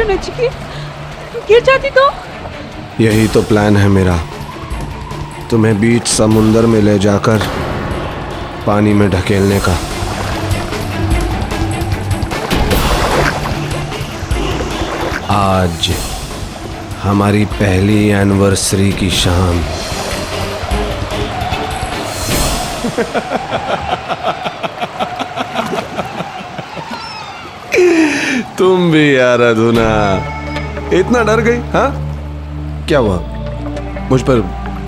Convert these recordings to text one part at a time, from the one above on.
रहे हो नचिकेत? गिर जाती तो? यही तो प्लान है मेरा, तुम्हें बीच समुंदर में ले जाकर पानी में ढकेलने का। आज हमारी पहली एनिवर्सरी की शाम। तुम भी यार अधुना, इतना डर गई? हाँ, क्या हुआ? मुझ पर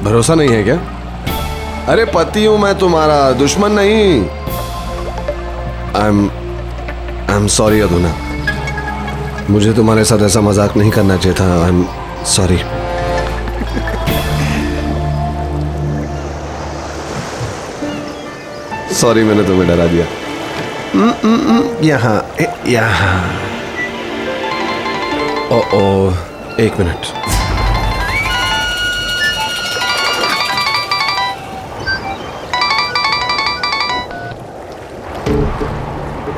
भरोसा नहीं है क्या? अरे पति हूं मैं तुम्हारा, दुश्मन नहीं। आई एम सॉरी अधुना, मुझे तुम्हारे साथ ऐसा मजाक नहीं करना चाहिए था। I am sorry. सॉरी, मैंने तुम्हें डरा दिया। यहाँ यहाँ। ओ, एक मिनट।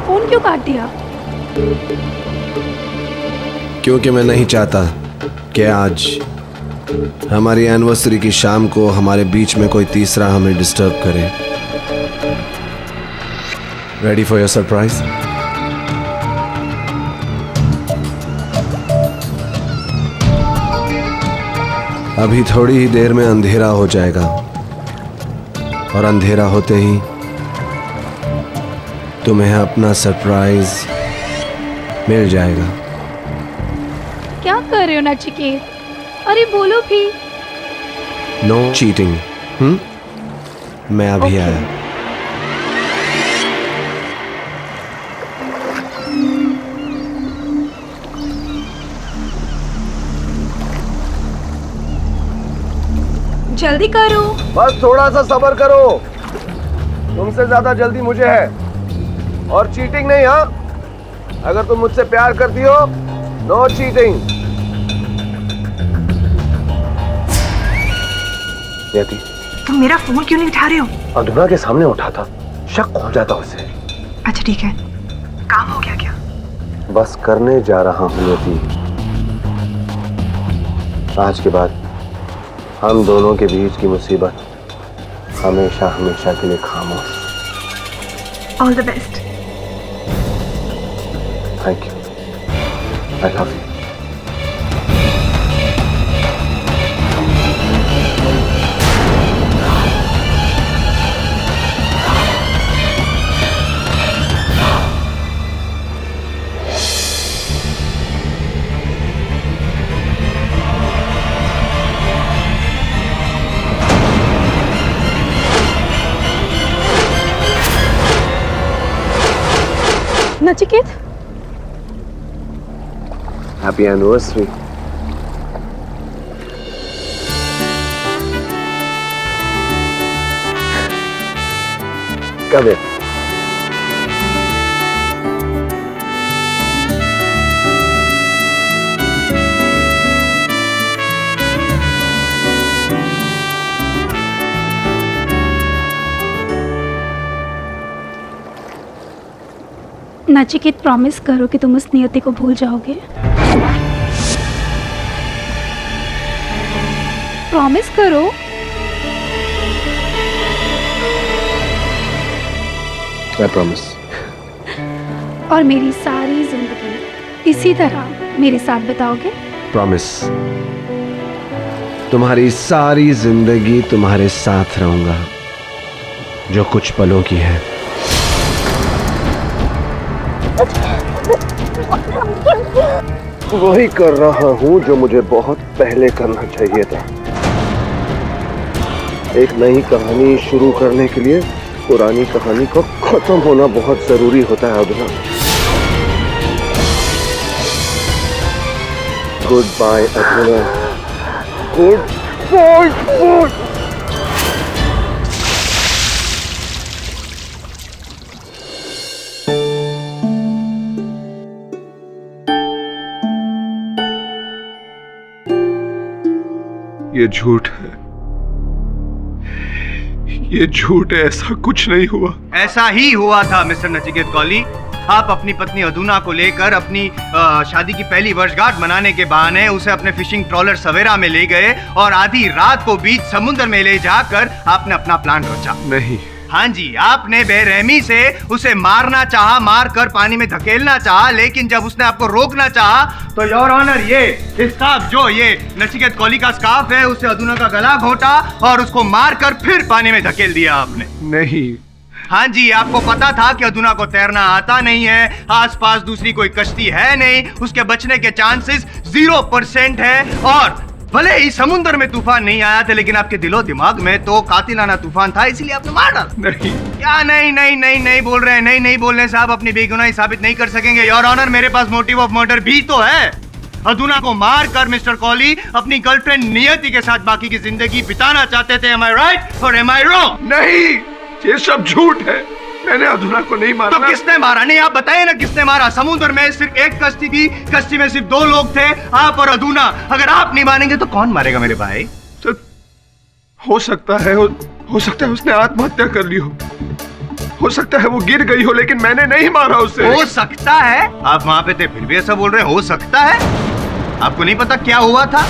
फोन क्यों काट दिया? क्योंकि मैं नहीं चाहता कि आज हमारी एनिवर्सरी की शाम को हमारे बीच में कोई तीसरा हमें डिस्टर्ब करे। Ready for your surprise? अभी थोड़ी ही देर में अंधेरा हो जाएगा और अंधेरा होते ही तुम्हें अपना सरप्राइज मिल जाएगा। क्या कर रहे हो नचिकेत? अरे बोलो भी। No cheating. मैं अभी आया। जल्दी करो। बस थोड़ा सा सब्र करो, तुमसे ज्यादा जल्दी मुझे है। और चीटिंग नहीं। हाँ, अगर तुम मुझसे प्यार करती हो, नो चीटिंग। यति, तुम मेरा फोन क्यों नहीं उठा रहे हो? अधुना के सामने उठा था, शक हो जाता उसे। अच्छा ठीक है, काम हो गया क्या? बस करने जा रहा हूँ यति। आज के बाद हम दोनों के बीच की मुसीबत हमेशा हमेशा के लिए खामोश। All the best. Thank you. I love you. Nachiket, happy anniversary. कब है? नचिकेत प्रॉमिस करो कि तुम उस नियति को भूल जाओगे। प्रॉमिस करो। I promise. और मेरी सारी जिंदगी इसी तरह मेरे साथ बिताओगे? प्रॉमिस। तुम्हारी सारी जिंदगी तुम्हारे साथ रहूंगा, जो कुछ पलों की है। वही कर रहा हूं जो मुझे बहुत पहले करना चाहिए था। एक नई कहानी शुरू करने के लिए पुरानी कहानी को खत्म होना बहुत जरूरी होता है Adhuna. Goodbye Adhuna. Goodbye. ये झूठ है, ये झूठ है, ऐसा कुछ नहीं हुआ। ऐसा ही हुआ था मिस्टर नचिकेत कौली। आप अपनी पत्नी अधुना को लेकर अपनी शादी की पहली वर्षगांठ मनाने के बहाने उसे अपने फिशिंग ट्रॉलर सवेरा में ले गए और आधी रात को बीच समुद्र में ले जाकर आपने अपना प्लान रचा। नहीं। हाँ जी, आपने बेरहमी से उसे मारना चाहा, मार कर पानी में धकेलना चाहा, लेकिन जब उसने आपको रोकना चाहा तो योर ऑनर ये स्कार्फ, जो ये नचिकेत कौली का स्कार्फ है, उसे अधुना का गला घोटा और उसको मार कर फिर पानी में धकेल दिया आपने। नहीं। हाँ जी, आपको पता था कि अधुना को तैरना आता नहीं है, आसपास दूसरी कोई कश्ती है नहीं, उसके बचने के चांसेस 0% है, और भले ही समुद्र में तूफान नहीं आया था लेकिन आपके दिलो दिमाग में तो कातिलाना तूफान था, इसीलिए आपने मार डाला। नहीं। क्या नहीं नहीं नहीं नहीं बोल रहे हैं? नहीं नहीं बोलने से आप अपनी बेगुनाही साबित नहीं कर सकेंगे योर ऑनर। मेरे पास मोटिव ऑफ मर्डर भी तो है। अधुना को मार कर मिस्टर कौली अपनी गर्लफ्रेंड नियति के साथ बाकी की जिंदगी बिताना चाहते थे। एम आई राइट और एम आई रॉन्ग? नहीं, ये सब झूठ है। मैंने अधुना को नहीं मारा। तो किसने मारा? नहीं, आप बताइए ना किसने मारा? समुद्र में सिर्फ एक कश्ती थी, कश्ती में सिर्फ 2 लोग थे, आप और अधुना। अगर आप नहीं मानेंगे तो कौन मारेगा मेरे भाई? तो हो सकता है उसने आत्महत्या कर ली हो सकता है वो गिर गई हो, लेकिन मैंने नहीं मारा उसे। हो सकता है? आप वहां पे थे फिर भी ऐसा बोल रहे हैं, हो सकता है? आपको नहीं पता क्या हुआ था?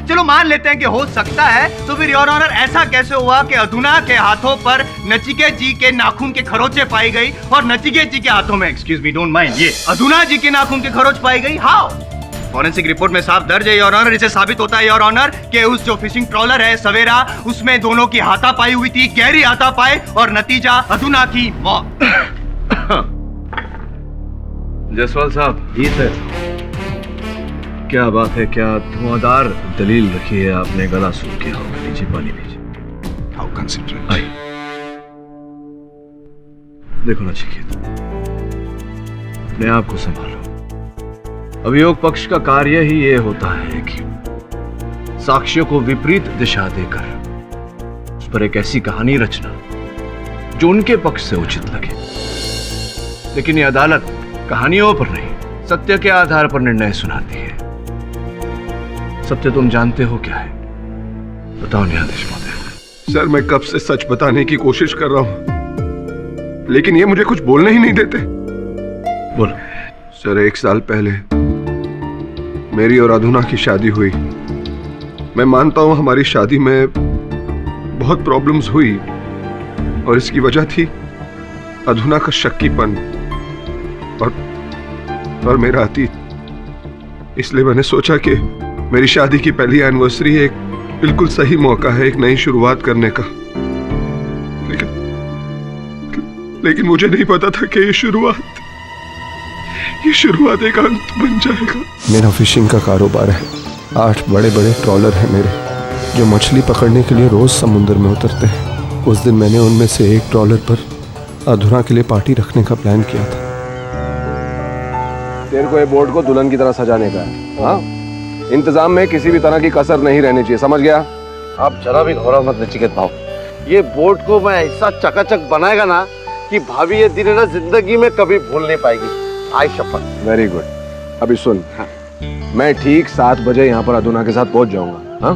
चलो मान लेते हैं कि हो सकता है, तो फिर योर ऑनर ऐसा कैसे हुआ कि अधुना के हाथों पर नचिकेत जी के नाखून के खरोंचे पाई गई और नचिकेत जी के हाथों में, एक्सक्यूज मी, डोंट माइंड, ये अधुना जी के नाखून के खरोंच पाई गई? हाउ? फॉरेंसिक रिपोर्ट में साफ दर्ज है योर ऑनर। इसे साबित होता है योर ऑनर कि उस जो फिशिंग ट्रॉलर है सवेरा, उसमें दोनों की हाथापाई हुई थी, गहरी हाथापाई, और नतीजा अधुना की मौत। जसवाल साहब। जी सर। क्या बात है, क्या धुआंधार दलील रखी है आपने। गला सूख गया होगा, लीजिए पानी लीजिए। How considerate. आइए। देखो नचिकेत, अपने आप को संभालो। अभियोग पक्ष का कार्य ही ये होता है कि साक्ष्यों को विपरीत दिशा देकर उस पर एक ऐसी कहानी रचना जो उनके पक्ष से उचित लगे। लेकिन ये अदालत कहानियों पर नहीं, सत्य के आधार पर निर्णय सुनाती है। सत्य तुम जानते हो क्या है? बताओ न्यायाधीश महोदय। सर, मैं कब से सच बताने की कोशिश कर रहा हूं, लेकिन ये मुझे कुछ बोलने ही नहीं देते। बोलो। सर, 1 साल पहले मेरी और अधुना की शादी हुई। मैं मानता हूं हमारी शादी में बहुत प्रॉब्लम्स हुई और इसकी वजह थी अधुना का शक्कीपन और मेरा अतीत। इसलिए मैंने सोचा कि मेरी शादी की पहली एनिवर्सरी एक बिल्कुल सही मौका है एक नई शुरुआत करने का। लेकिन मुझे नहीं पता था कि ये शुरुआत एक अंत बन जाएगा। मेरा फिशिंग का कारोबार है। 8 बड़े बड़े ट्रॉलर हैं मेरे, जो मछली पकड़ने के लिए रोज समुद्र में उतरते हैं। उस दिन मैंने उनमें से एक ट्रॉलर पर अधुना के लिए पार्टी रखने का प्लान किया था। तेरे को ये बोर्ड को दुल्हन की तरह सजाने का है। हाँ, इंतजाम में किसी भी तरह की कसर नहीं रहनी चाहिए, समझ गया? आप जरा भी घबराओ मत नचिकेत भाव। ये बोर्ड को मैं ऐसा चकाचक बनाएगा ना कि भाभी ये दिन है ना जिंदगी में कभी भूल नहीं पाएगी। आई शपथ। Very good. अभी सुन। हाँ। मैं ठीक 7 बजे यहाँ पर अधुना के साथ पहुंच जाऊंगा। हाँ,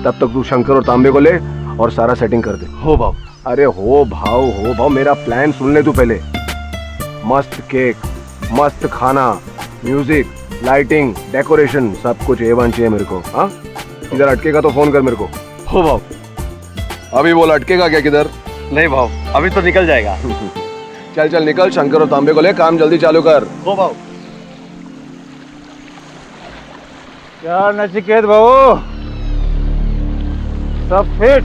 तब तक तू शंकर और तांबे को ले और सारा सेटिंग कर दे। हो भाव। अरे हो भाव, मेरा प्लान सुन ले तू पहले। मस्त केक, मस्त खाना, म्यूजिक, लाइटिंग, डेकोरेशन, सब कुछ A1 चाहिए मेरे को। हाँ, इधर अटकेगा तो फोन कर मेरे को। हो भाव। अभी बोल, अटकेगा क्या किधर? नहीं भाव, अभी तो निकल जाएगा। चल निकल, शंकर और तांबे को ले, काम जल्दी चालू कर। हो भाव। क्या नचिकेत भाऊ, सब फिट?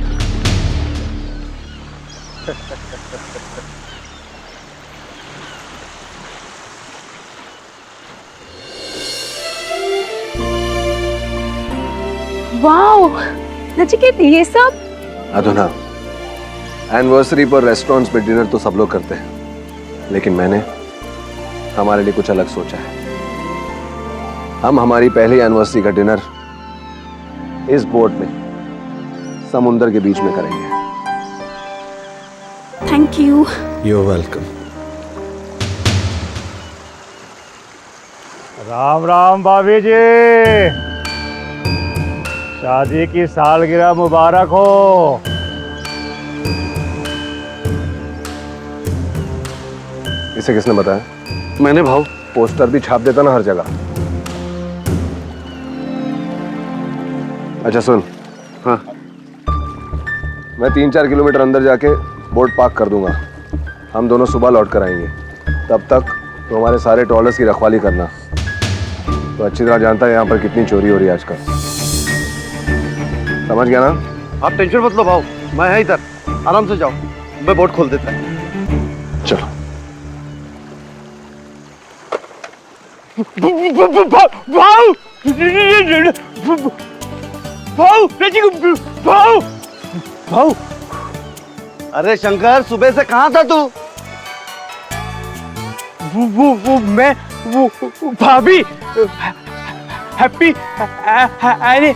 वाओ, नचिकेत ये सब? अधुना, एनिवर्सरी पर रेस्टोरेंट्स पे डिनर तो सब लोग करते हैं, लेकिन मैंने हमारे लिए कुछ अलग सोचा है। हम हमारी पहली एनिवर्सरी का डिनर इस बोट में समुद्र के बीच में करेंगे। Thank you. You are welcome. Ram Ram भाभी जी। शादी की सालगिरह मुबारक हो। इसे किसने बताया? मैंने भाव। पोस्टर भी छाप देता ना हर जगह। अच्छा सुन, हाँ मैं 3-4 किलोमीटर अंदर जाके बोट पार्क कर दूंगा। हम दोनों सुबह लौट कर आएंगे। तब तक तो हमारे सारे ट्रॉलर्स की रखवाली करना। तो अच्छी तरह जानता है यहाँ पर कितनी चोरी हो रही है आजकल। समझ गया ना? आप टेंशन मत लो भाव, मैं है इधर, आराम से जाओ, मैं बोट खोल देता है। चलो। भाऊ अरे शंकर, सुबह से कहाँ था तू? मैं भाभी हैप्पी अरे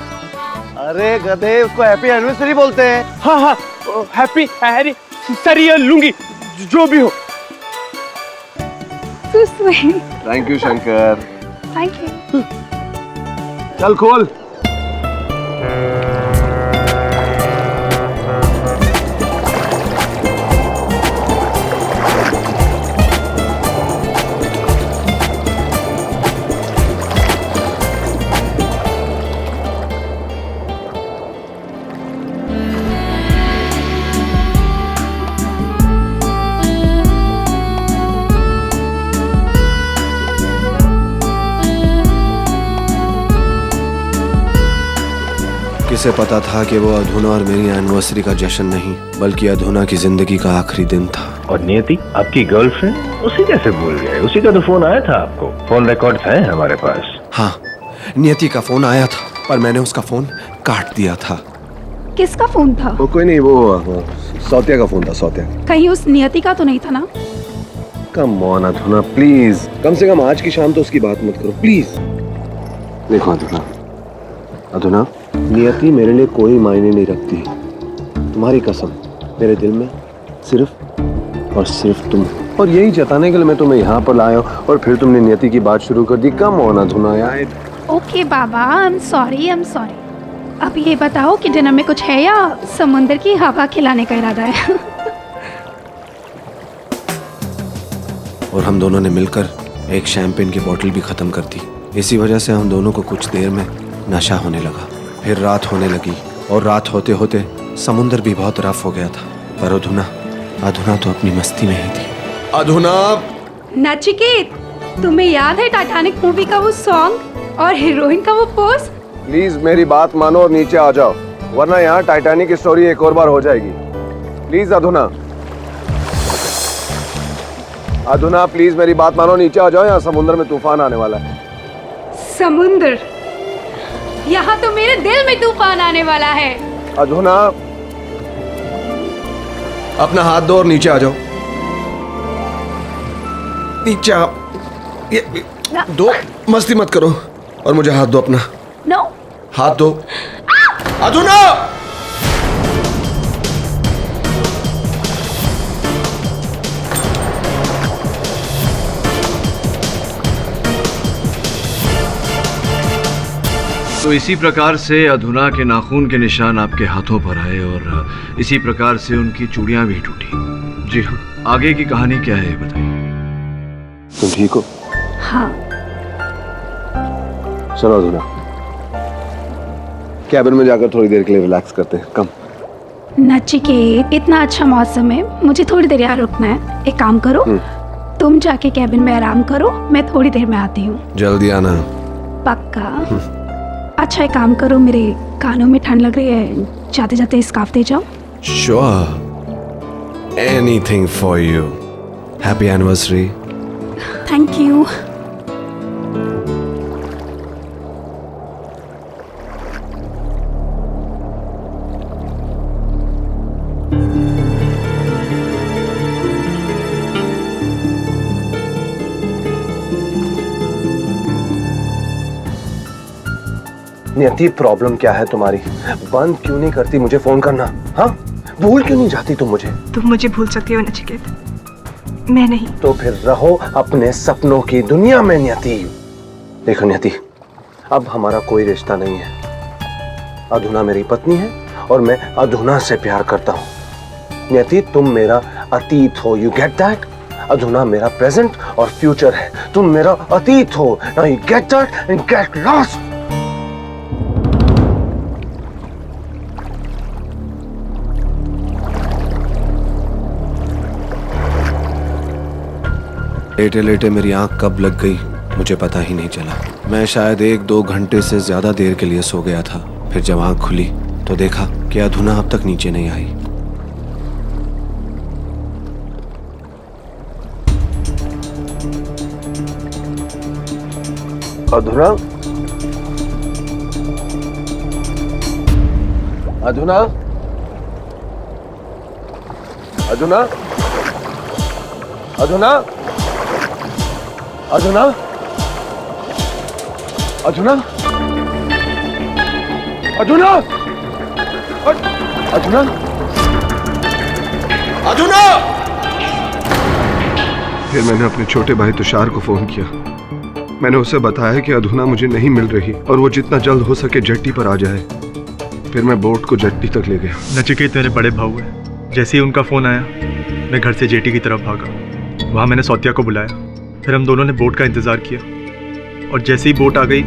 अरे गधे, उसको हैप्पी एनिवर्सरी बोलते हैं। हाँ हाँ हैप्पी अरे सरी लूंगी जो भी हो। So sweet. Thank you Shankar. Thank you. चल खोल। किसे पता था कि वो अधूना और मेरी एनिवर्सरी का जश्न नहीं बल्कि अधूना की जिंदगी का आखिरी दिन था। और नियति आपकी गर्लफ्रेंड, उसी कैसे भूल गए? उसी का तो फोन आया था आपको। फोन रिकॉर्ड्स हैं हमारे पास। हाँ, नियति का फोन आया था पर मैंने उसका फोन काट दिया था। किसका फोन था? वो कोई नहीं, वो सौतिया का फोन था। सौतिया। कहीं उस नियति का तो नहीं था ना? कम ऑन अधूना प्लीज, कम से कम आज की शाम तो उसकी बात मत करो प्लीज। देखो अधूना, अधूना नियति मेरे लिए कोई मायने नहीं रखती। तुम्हारी कसम, मेरे दिल में सिर्फ और सिर्फ तुम। और यही जताने के लिए मैं तुम्हें यहाँ पर लाया हूँ और फिर तुमने नियति की बात शुरू कर दी। कम ऑन अधूना यार। Okay Baba, I am sorry. अब ये बताओ कि डिनर में कुछ है या समुंदर की हवा खिलाने का इरादा है? और हम दोनों ने मिलकर एक शैंपेन की बोतल भी खत्म कर दी। इसी वजह से हम दोनों को कुछ देर में नशा होने लगा। फिर रात होने लगी और रात होते होते समुंदर भी बहुत रफ हो गया था। पर अधूना तो अपनी मस्ती में ही थी। अधूना! नचिकेत, तुम्हें याद है टाइटैनिक मूवी का वो सॉन्ग और हीरोइन का वो पोज? प्लीज मेरी बात मानो और नीचे आ जाओ, वरना यहाँ टाइटैनिक की स्टोरी एक और बार हो जाएगी। प्लीज अधूना, अधूना प्लीज मेरी बात मानो, नीचे आ जाओ, यहाँ समुद्र में तूफान आने वाला है। समुंदर? यहाँ तो मेरे दिल में तूफान आने वाला है। अधूना अपना हाथ दो और नीचे आ जाओ। नीचे आ, ये दो, मस्ती मत करो और मुझे हाथ दो अपना। नो। हाथ दो। अधूना! तो इसी प्रकार से अधूना के नाखून के निशान आपके हाथों पर आए और इसी प्रकार से उनकी चूड़ियां भी टूटी। जी हाँ, आगे की कहानी क्या है ये बताइए। तुम ठीक हो? हाँ। चलो अधूना, कैबिन में जाकर थोड़ी देर के लिए रिलैक्स करते हैं। कम। नचिकेत, इतना अच्छा मौसम है, मुझे थोड़ी देर यहाँ रुकना है। एक काम करो, तुम जाके कैबिन में आराम करो, मैं थोड़ी देर में आती हूँ। जल्दी आना। पक्का? अच्छा, एक काम करो, मेरे कानों में ठंड लग रही है, जाते जाते स्कार्फ दे जाओ। Sure, anything for you. Happy anniversary. Thank you. नियति, प्रॉब्लम क्या है तुम्हारी? बंद क्यों नहीं करती मुझे फोन करना? हाँ, भूल क्यों नहीं जाती तुम मुझे? तुम मुझे भूल सकती हो नचिकेत, मैं नहीं। तो फिर रहो अपने सपनों की दुनिया में नियति। देखो नियति, अब हमारा कोई रिश्ता नहीं है, अधुना मेरी पत्नी है और मैं अधुना से प्यार करता हूँ। नियति, तुम मेरा अतीत हो, यू गेट दैट? अधुना मेरा प्रेजेंट और फ्यूचर है, तुम मेरा अतीत हो। Now you get that and get lost. लेटे लेटे मेरी आंख कब लग गई मुझे पता ही नहीं चला। मैं शायद 1-2 घंटे से ज्यादा देर के लिए सो गया था। फिर जब आंख खुली तो देखा कि अधुना अब तक नीचे नहीं आई। अधुना, अधुना, अधुना, अधुना, अधुना, अधुना, अधुना, अधुना, अधुना! फिर मैंने अपने छोटे भाई तुषार को फोन किया। मैंने उसे बताया कि अधुना मुझे नहीं मिल रही और वो जितना जल्द हो सके जेट्टी पर आ जाए। फिर मैं बोट को जेट्टी तक ले गया। नचिकेत मेरे बड़े भाऊ है। जैसे ही उनका फोन आया मैं घर से जेटी की तरफ भागा। वहाँ मैंने सौतिया को बुलाया। फिर हम दोनों ने बोट का इंतज़ार किया और जैसे ही बोट आ गई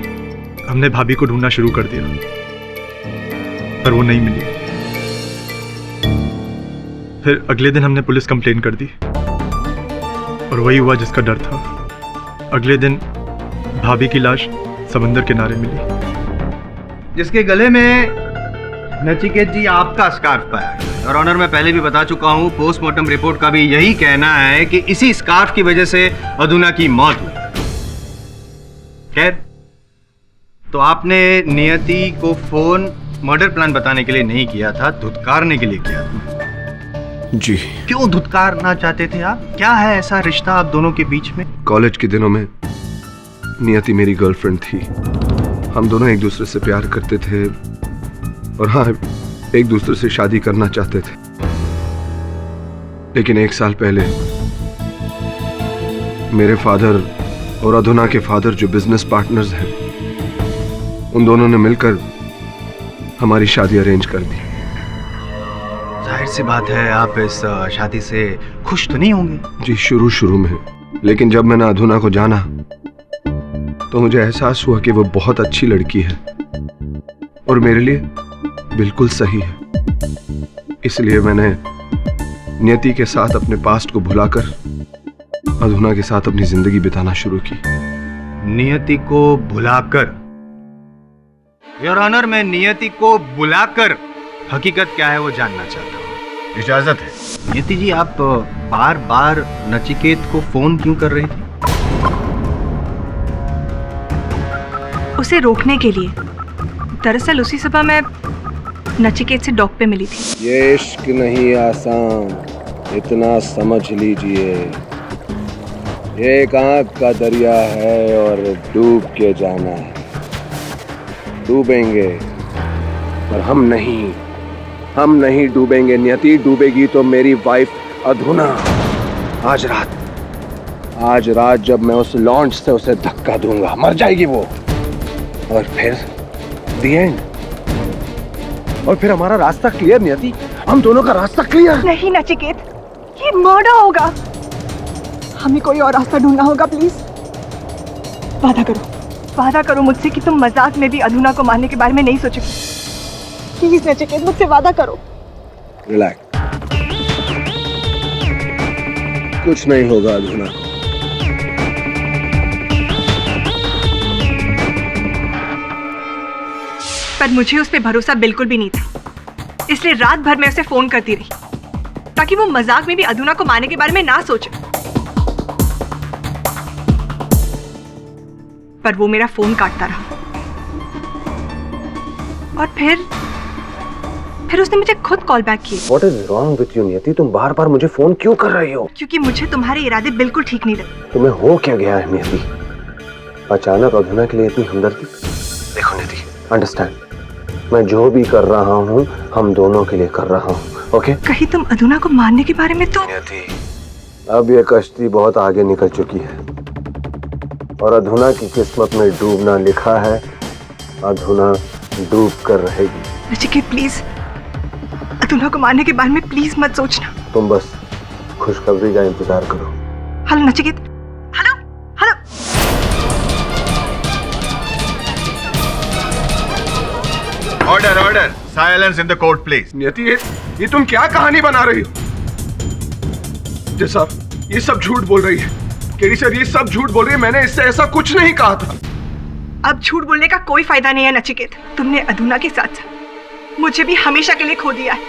हमने भाभी को ढूंढना शुरू कर दिया, पर वो नहीं मिली। फिर अगले दिन हमने पुलिस कंप्लेन कर दी और वही हुआ जिसका डर था। अगले दिन भाभी की लाश समंदर किनारे मिली, जिसके गले में नचिकेत जी आपका स्कार्फ पाया गया। और ऑनर, मैं पहले भी बता चुका हूँ, पोस्टमार्टम रिपोर्ट का भी यही कहना है कि इसी स्कार्फ की वजह से अधुना की मौत हुई। खैर, तो आपने नियति को फोन मर्डर प्लान बताने के लिए नहीं किया था, धुतकारने के लिए किया था। जी। क्यों धुतकारना चाहते थे आप? क्या है ऐसा रिश्ता आप दोनों के बीच में? कॉलेज के दिनों में नियति मेरी गर्लफ्रेंड थी। हम दोनों एक दूसरे से प्यार करते थे और हाँ, एक दूसरे से शादी करना चाहते थे। लेकिन 1 साल पहले मेरे फादर और अधुना के फादर, जो बिजनेस पार्टनर्स हैं, उन दोनों ने मिलकर हमारी शादी अरेंज कर दी। जाहिर सी बात है आप इस शादी से खुश तो नहीं होंगे? जी, शुरू में। लेकिन जब मैंने अधुना को जाना तो मुझे एहसास हुआ कि वो बहुत अच्छी लड़की है और मेरे लिए बिल्कुल सही है। इसलिए मैंने नियति के साथ अपने पास्ट को भुलाकर अधुना के साथ अपनी जिंदगी बिताना शुरू की। नियति को भुलाकर? योर ऑनर, मैं नियति को बुलाकर हकीकत क्या है वो जानना चाहता हूँ। इजाजत है? नियति जी, आप बार बार नचिकेत को फोन क्यों कर रही थी? उसे रोकने के लिए। दरअसल उसी सुबह मैं नचिकेत से डॉक पे मिली थी। ये इश्क नहीं आसान, इतना समझ लीजिए। ये एक आंख का दरिया है और डूब के जाना है। डूबेंगे पर हम नहीं डूबेंगे। नियति डूबेगी तो मेरी वाइफ अधुना। आज रात जब मैं उस लॉन्च से उसे धक्का दूंगा, मर जाएगी वो। और फिर द एंड। और फिर हमारा रास्ता क्लियर। नियति, हम दोनों का रास्ता क्लियर। नहीं नचिकेत, ये मर्डर होगा। हमें कोई और रास्ता ढूंढना होगा। प्लीज वादा करो मुझसे कि तुम मजाक में भी अधुना को मारने के बारे में नहीं सोचोगी। प्लीज नचिकेत, मुझसे वादा करो। रिलैक्स, कुछ नहीं होगा अधुना। पर मुझे उस पर भरोसा बिल्कुल भी नहीं था, इसलिए रात भर मैं उसे फोन करती रही ताकि वो मजाक में भी अधुना को मारने के बारे में ना सोचे। पर वो मेरा फोन काटता रहा और फिर उसने मुझे खुद कॉल बैक किए। What is wrong with you, नियति? तुम बार बार मुझे फोन क्यों कर रही हो? क्योंकि मुझे तुम्हारे इरादे बिल्कुल ठीक नहीं लगे। तुम्हें हो क्या गया है नियति? अचानक अधुना के लिए इतनी हमदर्दी? देखो नियति, अंडरस्टैंड, मैं जो भी कर रहा हूँ हम दोनों के लिए कर रहा हूँ, ओके? कहीं तुम अधुना को मारने के बारे में तो? नियति, अब ये कश्ती बहुत आगे निकल चुकी है और अधुना की किस्मत में डूबना लिखा है। अधुना डूब कर रहेगी। नचिकेत प्लीज, अतुला को मारने के बारे में प्लीज मत सोचना। तुम बस खुशखबरी का इंतजार करो। Hello Nachiket, hello hello. Order order, silence in the court please. नियति, ये तुम क्या कहानी बना रही हो? जय साहब, ये सब झूठ बोल रही है। केडी सर, ये सब झूठ बोल रही है। मैंने इससे ऐसा कुछ नहीं कहा था। अब झूठ बोलने का कोई फायदा नहीं है नचिकेत। तुमने अधुना के साथ साथ मुझे भी हमेशा के लिए खो दिया है।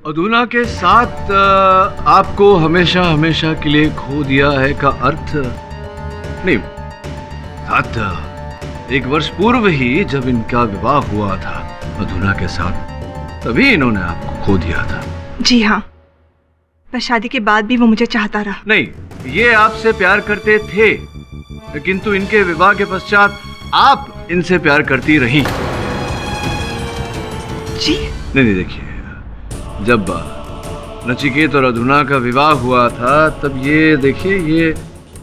अधुना के साथ आपको हमेशा हमेशा के लिए खो दिया है का अर्थ नहीं, साथ एक वर्ष पूर्व ही जब इनका विवाह हुआ था अधुना के साथ, तभी इन्होंने आपको खो दिया था। जी हाँ, पर शादी के बाद भी वो मुझे चाहता रहा। नहीं, ये आपसे प्यार करते थे, किंतु इनके विवाह के पश्चात आप इनसे प्यार करती रही। जी नहीं, देखिए, जब नचिकेत और अधुना का विवाह हुआ था तब ये देखिए, ये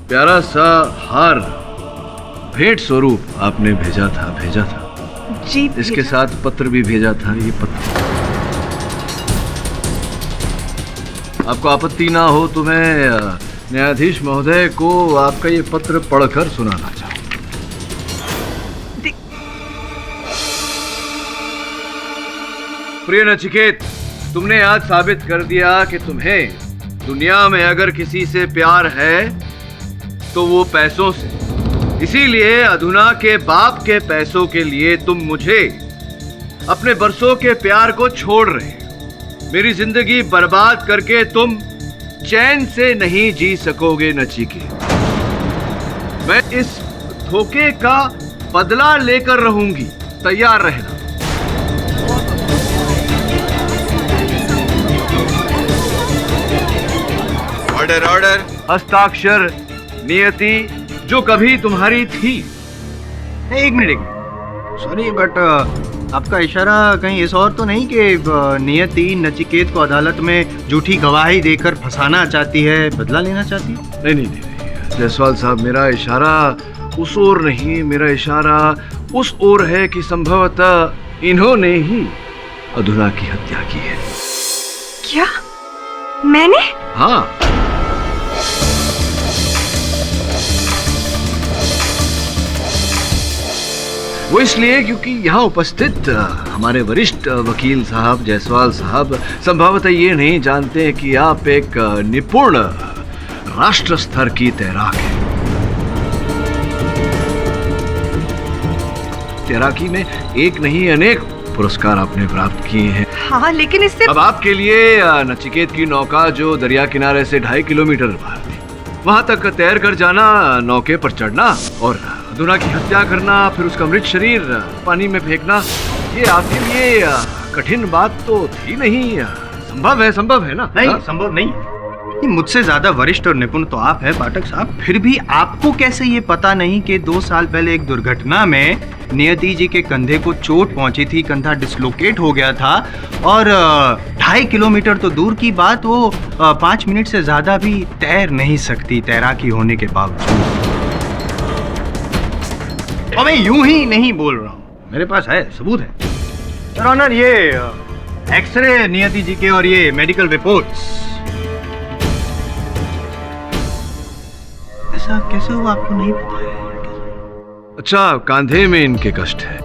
प्यारा सा हार भेंट स्वरूप आपने भेजा था। जी, इसके साथ पत्र भी भेजा था। ये पत्र, आपको आपत्ति ना हो तो मैं न्यायाधीश महोदय को आपका ये पत्र पढ़कर सुनाना चाहूँ। प्रिय नचिकेत, तुमने आज साबित कर दिया कि तुम्हें दुनिया में अगर किसी से प्यार है तो वो पैसों से। इसीलिए अधुना के बाप के पैसों के लिए तुम मुझे, अपने बरसों के प्यार को छोड़ रहे हो। मेरी जिंदगी बर्बाद करके तुम चैन से नहीं जी सकोगे नचिकेत। मैं इस धोखे का बदला लेकर रहूंगी, तैयार रहना। Order order. हस्ताक्षर नियति जो कभी तुम्हारी थी। एक मिनट, सॉरी बट आपका इशारा कहीं इस और तो नहीं कि नियति नचिकेत को अदालत में झूठी गवाही देकर फंसाना चाहती है, बदला लेना चाहती है? नहीं, जायसवाल साहब, मेरा इशारा उस ओर नहीं, मेरा इशारा उस ओर है कि संभवतः इन्होंने ही अधुना की हत्या की है। क्या मैंने? हाँ, वो इसलिए क्योंकि यहाँ उपस्थित हमारे वरिष्ठ वकील साहब जायसवाल साहब संभवतः ये नहीं जानते कि आप एक निपुण राष्ट्र स्तर की तैराक हैं। तैराकी में एक नहीं अनेक पुरस्कार आपने प्राप्त किए हैं। हाँ, लेकिन इससे अब आपके लिए नचिकेत की नौका जो दरिया किनारे से 2.5 किलोमीटर बाहर थी, वहां तक तैर कर जाना, नौके पर चढ़ना और अधुना की हत्या करना, फिर उसका मृत शरीर पानी में फेंकना, ये आपके लिए कठिन बात तो थी नहीं। संभव है ना? नहीं, संभव नहीं। ये मुझसे ज्यादा वरिष्ठ और निपुण तो आप हैं पाठक साहब, फिर भी आपको कैसे ये पता नहीं कि 2 साल पहले एक दुर्घटना में नियति जी के कंधे को चोट पहुंची थी, कंधा डिस्लोकेट हो गया था और 2.5 किलोमीटर तो दूर की बात, वो 5 मिनट से ज्यादा भी तैर नहीं सकती तैराकी होने के बावजूद। और मैं यूं ही नहीं बोल रहा हूँ, मेरे पास है, सबूत है। सर ऑनर, ये एक्सरे नियति जी के और ये मेडिकल रिपोर्ट्स। ऐसा कैसे हुआ आपको नहीं पता है? अच्छा, कांधे में इनके कष्ट है।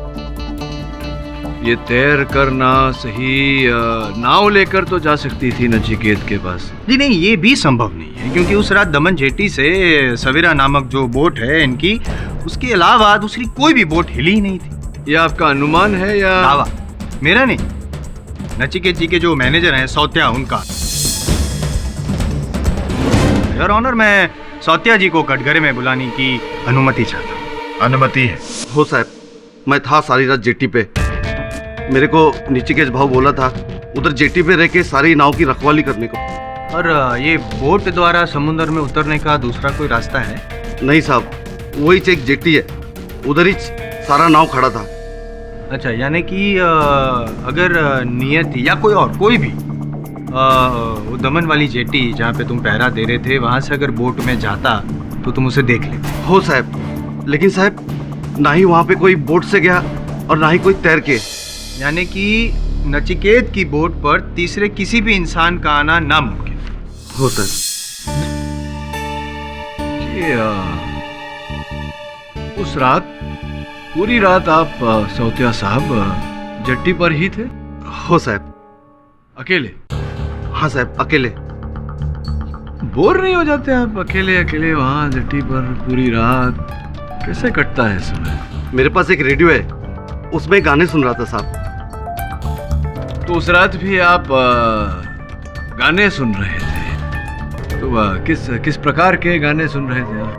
ये तैर करना सही, नाव लेकर तो जा सकती थी नचिकेत के पास। जी नहीं, ये भी संभव नहीं है क्योंकि उस रात दमन जेटी से सवेरा नामक जो बोट है इनकी, उसके अलावा दूसरी कोई भी बोट हिली ही नहीं थी। ये आपका अनुमान है या दावा? मेरा नहीं, नचिकेत जी के जो मैनेजर हैं सौत्या, उनका। योर ऑनर, मैं सौत्या जी को कटघरे में बुलाने की अनुमति चाहता हूँ। अनुमति है। हो साहब, मैं था सारी रात जेटी पे। मेरे को नचिकेत भाव बोला था उधर जेटी पे रह के सारी नाव की रखवाली करने को। और ये बोट द्वारा समुद्र में उतरने का दूसरा कोई रास्ता है? नहीं साहब, वही एक जेटी है, उधर ही सारा नाव खड़ा था। अच्छा, यानी कि अगर नियति या कोई और, कोई भी वो दमन वाली जेटी जहाँ पे तुम पहरा दे रहे थे, वहां से अगर बोट में जाता तो तुम उसे देख लेते। हो साहब, लेकिन साहब ना ही वहां पे कोई बोट से गया और ना ही कोई तैर के। यानी कि नचिकेत की बोट पर तीसरे किसी भी इंसान का आना नामुमकिन हो सर। उस रात पूरी रात आप सौतिया साहब जट्टी पर ही थे? हो साहब। अकेले? हाँ साहब, अकेले। बोर नहीं हो जाते आप अकेले अकेले वहां जट्टी पर पूरी रात? कैसे कटता है समय? मेरे पास एक रेडियो है, उसमें गाने सुन रहा था साहब। तो उस रात भी आप गाने सुन रहे थे? तो किस प्रकार के गाने सुन रहे थे आप?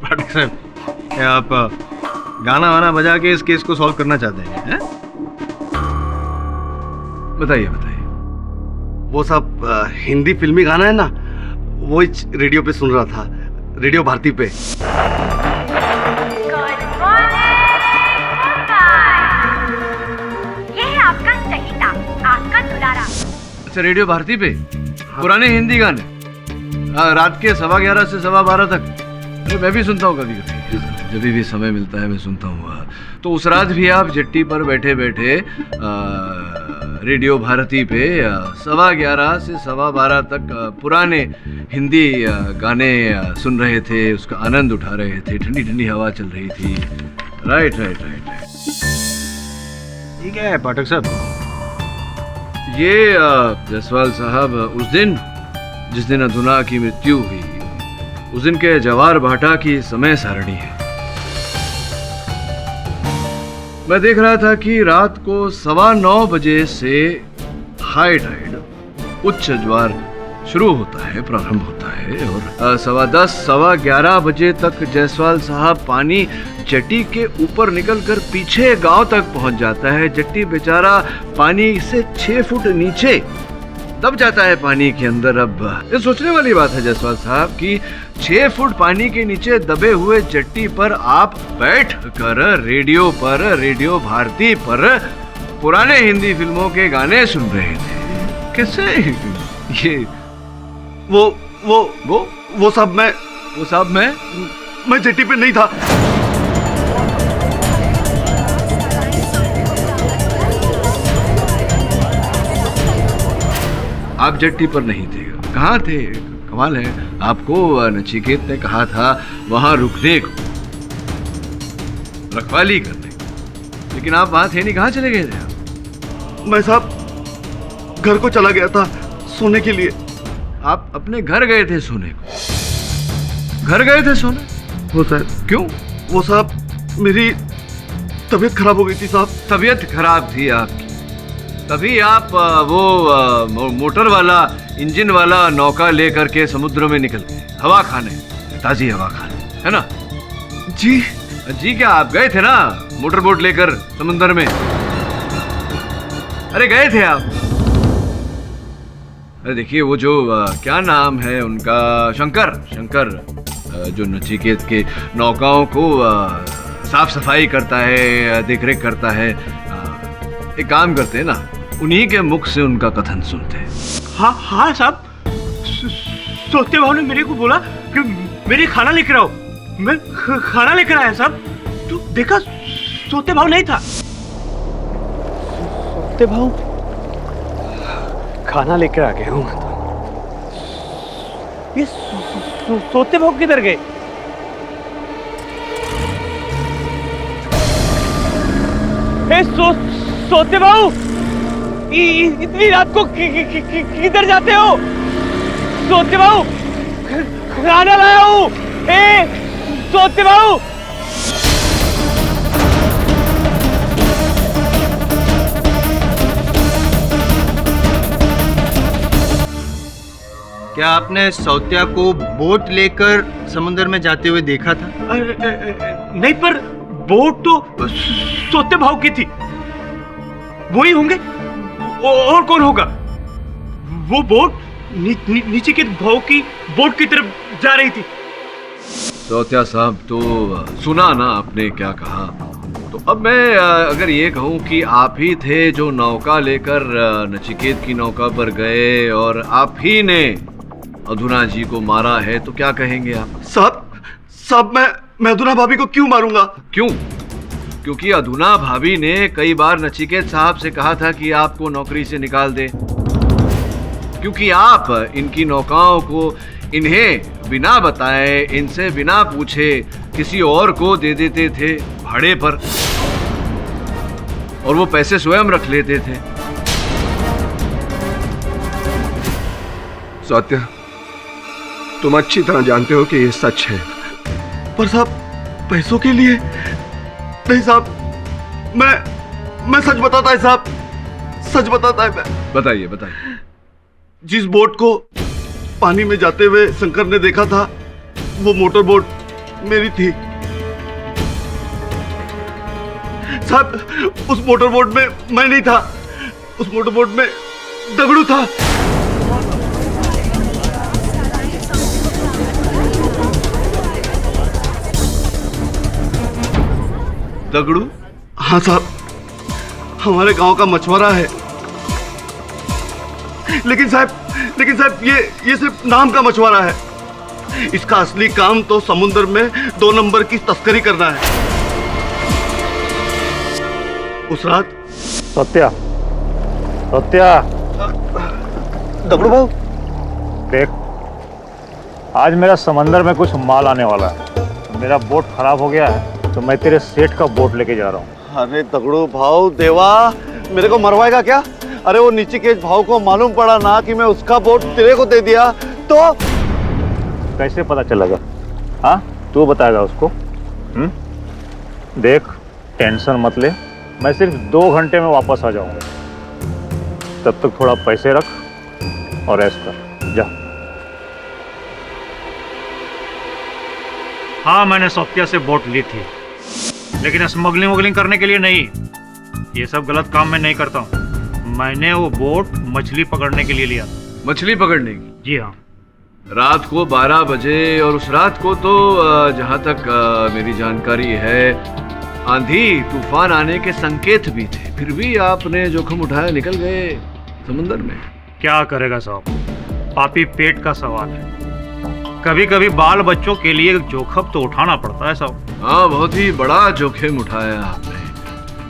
पाठक साहब, क्या आप गाना वाना बजा के इस केस को सॉल्व करना चाहते हैं? बताइए बताइए। वो सब हिंदी फिल्मी गाना है ना, वो रेडियो पे सुन रहा था, रेडियो भारती पे। ये है आपका चहीता, आपका दुलारा। अच्छा, रेडियो भारती पे पुराने हिंदी गाने रात के 11:15 से 12:15 तक? अरे मैं भी सुनता हूँ कभी कभी, जब भी समय मिलता है मैं सुनता हूँ। तो उस रात भी आप जट्टी पर बैठे बैठे रेडियो भारती पे 11:15 से 12:15 तक पुराने हिंदी गाने सुन रहे थे, उसका आनंद उठा रहे थे, ठंडी ठंडी हवा चल रही थी। Right right right right. ठीक है पाठक साहब। ये जायसवाल साहब उस दिन जिस दिन अधुना की मृत्यु हुई, उस दिन के जवार भाटा की समय सारणी है। मैं देख रहा था कि रात को 9:15 बजे से हाई टाइड, उच्च ज्वार शुरू होता है, प्रारंभ होता है, और 10:15 11:15 बजे तक जायसवाल साहब पानी जट्टी के ऊपर निकलकर पीछे गांव तक पहुंच जाता है। जट्टी बेचारा पानी से 6 फुट नीचे दब जाता है पानी के अंदर। अब ये सोचने वाली बात है जायसवाल साहब कि 6 फुट पानी के नीचे दबे हुए जट्टी पर आप बैठ कर रेडियो पर, रेडियो भारती पर पुराने हिंदी फिल्मों के गाने सुन रहे थे। कैसे ये? वो साहब मैं जट्टी पे नहीं था। आप जट्टी पर नहीं थे, कहाँ थे? कमाल है, आपको नचिकेत ने कहा था वहां रुकने को, रखवाली करने को, लेकिन आप वहां थे नहीं। कहाँ चले गए थे आप? मैं साहब घर को चला गया था सोने के लिए। आप अपने घर गए थे सोने को? घर गए थे सोने? वो साहब। क्यों? वो साहब मेरी तबीयत खराब हो गई थी साहब। तबीयत खराब थी आपकी, तभी आप वो मोटर वाला, इंजन वाला नौका लेकर के समुद्र में निकल गए हवा खाने, ताजी हवा खाने, है ना? जी क्या आप गए थे ना मोटर बोट लेकर समुद्र में? अरे गए थे आप। अरे देखिए वो जो क्या नाम है उनका, शंकर जो नचिकेत के नौकाओं को साफ सफाई करता है, देखरेख करता है। एक काम करते हैं ना, उन्हीं के मुख से उनका कथन सुनते हैं। हाँ साहब, सोते भाव ने मेरे को बोला कि मेरे खाना लेकर आओ। मैं खाना लेकर आया साहब, तो देखा सोते भाव नहीं था। सोते भाव खाना लेकर आ गया हूँ। ये सोते भाव किधर गए? सोते भाव, इतनी रात को किधर जाते हो? सोते भाव, खाना लाया हूँ। सोते भाव। क्या आपने सौत्या को बोट लेकर समुद्र में जाते हुए देखा था? नहीं, पर बोट तो सोते भाव की थी, वही होंगे। और कौन होगा? वो बोट नीचे के भाव की बोट की तरफ जा रही थी। सौत्या साहब, तो सुना ना आपने क्या कहा? तो अब मैं अगर ये कहूँ कि आप ही थे जो नौका लेकर नचिकेत की नौका पर गए और आप ही ने अधुना जी को मारा है, तो क्या कहेंगे आप? साहब मैं अधूना भाभी को क्यों मारूंगा? क्यों? क्योंकि अधुना भाभी ने कई बार नचिकेत साहब से कहा था कि आपको नौकरी से निकाल दे, क्योंकि आप इनकी नौकाओं को इन्हें बिना बताए, इनसे बिना पूछे किसी और को दे देते थे भाड़े पर, और वो पैसे स्वयं रख लेते थे। सौत्या, तुम अच्छी तरह जानते हो कि ये सच है। पर साहब, पैसों के लिए नहीं साहब, मैं सच बताता है साहब, सच बताता है मैं। बताइए बताइए। जिस बोट को पानी में जाते हुए शंकर ने देखा था, वो मोटर बोट मेरी थी साहब। उस मोटर बोट में मैं नहीं था, उस मोटर बोट में दगड़ू था। दगड़ू? हाँ साहब, हमारे गांव का मछुआरा है। लेकिन साहब ये सिर्फ नाम का मछुआरा है। इसका असली काम तो समुद्र में 2 नंबर की तस्करी करना है। उस रात सत्या दगड़ू भाऊ, देख, आज मेरा समंदर में कुछ माल आने वाला है। मेरा बोट खराब हो गया है, तो मैं तेरे सेठ का बोट लेके जा रहा हूँ। अरे दगड़ू भाऊ देवा, मेरे को मरवाएगा क्या? अरे वो नीचिकेत भाव को मालूम पड़ा ना कि मैं उसका बोट तेरे को दे दिया तो कैसे पता चलेगा? हाँ, तू बताएगा उसको। देख, टेंशन मत ले, मैं सिर्फ 2 घंटे में वापस आ जाऊंगा। तब तक थोड़ा पैसे रख और रेस्ट कर, जा। हाँ, मैंने सौत्या से बोट ली थी, लेकिन स्मगलिंग करने के लिए नहीं। ये सब गलत काम मैं नहीं करता हूँ। मैंने वो बोट मछली पकड़ने के लिए लिया। मछली पकड़ने की? जी हाँ। रात को 12 बजे, और उस रात को तो जहाँ तक मेरी जानकारी है, आंधी तूफान आने के संकेत भी थे, फिर भी आपने जोखिम उठाया, निकल गए समुद्र में। क्या करेगा साहब, पापी पेट का सवाल है। कभी कभी बाल बच्चों के लिए जोखिम तो उठाना पड़ता है साहब। हाँ, बहुत ही बड़ा जोखिम उठाया आपने।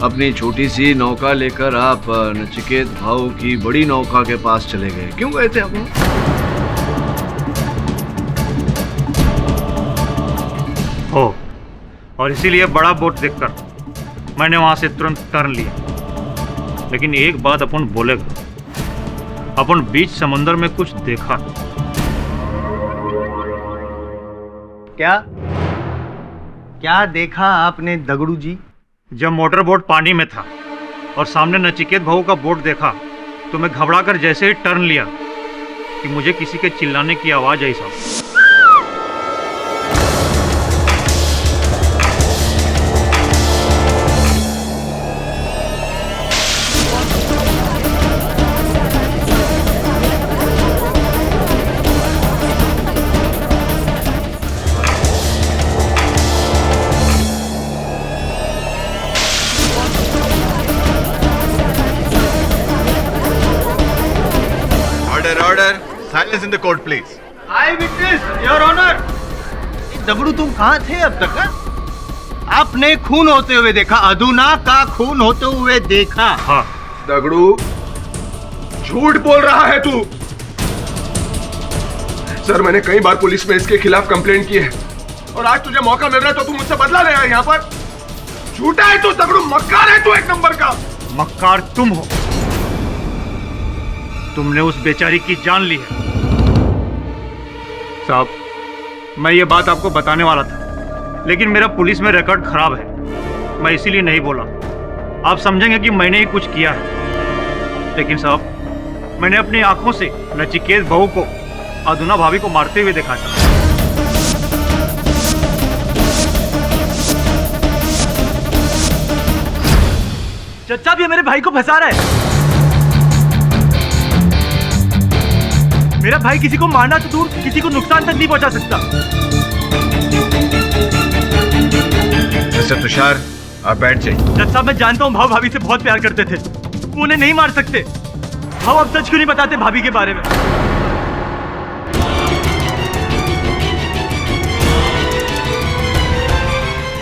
अपनी छोटी सी नौका लेकर आप नचिकेत भाऊ की बड़ी नौका के पास चले गए। क्यों गए थे आप? हो, और इसीलिए बड़ा बोट देखकर मैंने वहां से तुरंत टर्न लिया। लेकिन एक बात अपन बोलेगा, अपन बीच समंदर में कुछ देखा। क्या देखा आपने दगड़ू जी? जब मोटर बोट पानी में था और सामने नचिकेत भाऊ का बोट देखा, तो मैं घबराकर जैसे ही टर्न लिया कि मुझे किसी के चिल्लाने की आवाज आई साहब। Order. Silence in the court, please. I witness, Your Honor. Dagdu, तुम कहाँ थे अब तक? आपने खून होते हुए देखा, अधुना का खून होते हुए देखा। हाँ। दगड़ू, झूठ बोल रहा है तू। सर, मैंने कई बार पुलिस में इसके खिलाफ कंप्लेंट की है, और आज तुझे मौका मिल रहा है तो तू मुझसे बदला ले रहा है यहाँ पर। झूठा है तू दगड़ू, मक्कार है तू, 1 नंबर का। मक्कार तुम हो। तुमने उस बेचारी की जान ली है। साहब, मैं ये बात आपको बताने वाला था, लेकिन मेरा पुलिस में रिकॉर्ड खराब है, मैं इसीलिए नहीं बोला। आप समझेंगे कि मैंने ही कुछ किया है। लेकिन साहब, मैंने अपनी आंखों से नचिकेत बहू को अधुना भाभी को मारते हुए देखा था। चचा भी मेरे भाई को फंसा रहा है। मेरा भाई किसी को मारना तो दूर, किसी को नुकसान तक नहीं पहुंचा सकता। मिस्टर तुषार, आप बैठ जाइए। चचा, मैं जानता हूँ भाव भाभी से बहुत प्यार करते थे, वो उन्हें नहीं मार सकते। भाव अब सच क्यों नहीं बताते भाभी के बारे में?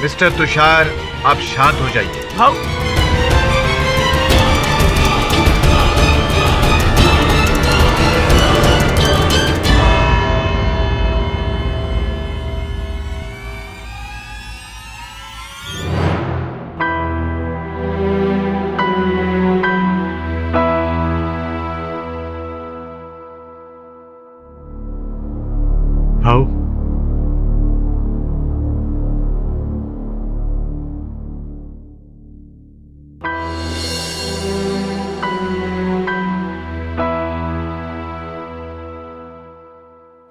मिस्टर तुषार, आप शांत हो जाइए। भाऊ भाऊ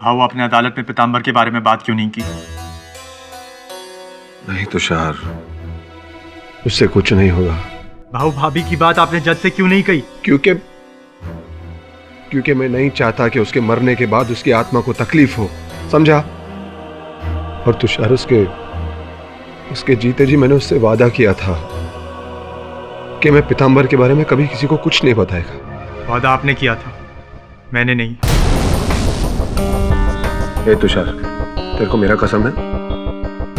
भाऊ, आपने अदालत में पीताम्बर के बारे में बात क्यों नहीं की? नहीं तुषार, उससे कुछ नहीं होगा। भाऊ, भाभी की बात आपने जज से क्यों नहीं कही? क्योंकि मैं नहीं चाहता कि उसके मरने के बाद उसकी आत्मा को तकलीफ हो, समझा? और तुषार, उसके जीते जी मैंने उससे वादा किया था कि मैं पीताम्बर के बारे में कभी किसी को कुछ नहीं बताएगा। वादा आपने किया था, मैंने नहीं। ए तुषार, तेरे को मेरा कसम है,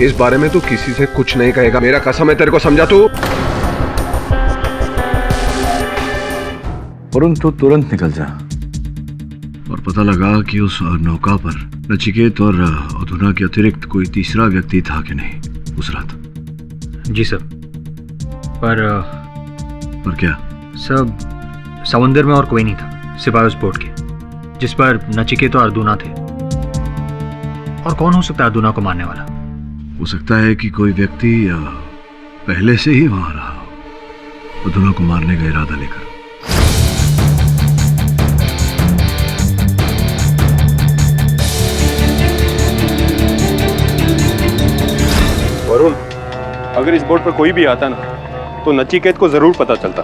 इस बारे में तू किसी से कुछ नहीं कहेगा। मेरा कसम है तेरे को, समझा तू? वरुण, तू तुरंत निकल जा और पता लगा कि उस नौका पर नचिकेत और अधुना के अतिरिक्त कोई तीसरा व्यक्ति था कि नहीं उस रात। जी सर, पर क्या? सब समुंदर में और कोई नहीं था सिवाय उस बोट के जिस पर नचिकेत और अर्जुना थे। और कौन हो सकता है अर्जुना को मारने वाला? हो सकता है कि कोई व्यक्ति पहले से ही वहां रहा हो, अधुना को मारने का इरादा लेकर। वरुण, अगर इस बोट पर कोई भी आता ना तो नचिकेत को जरूर पता चलता।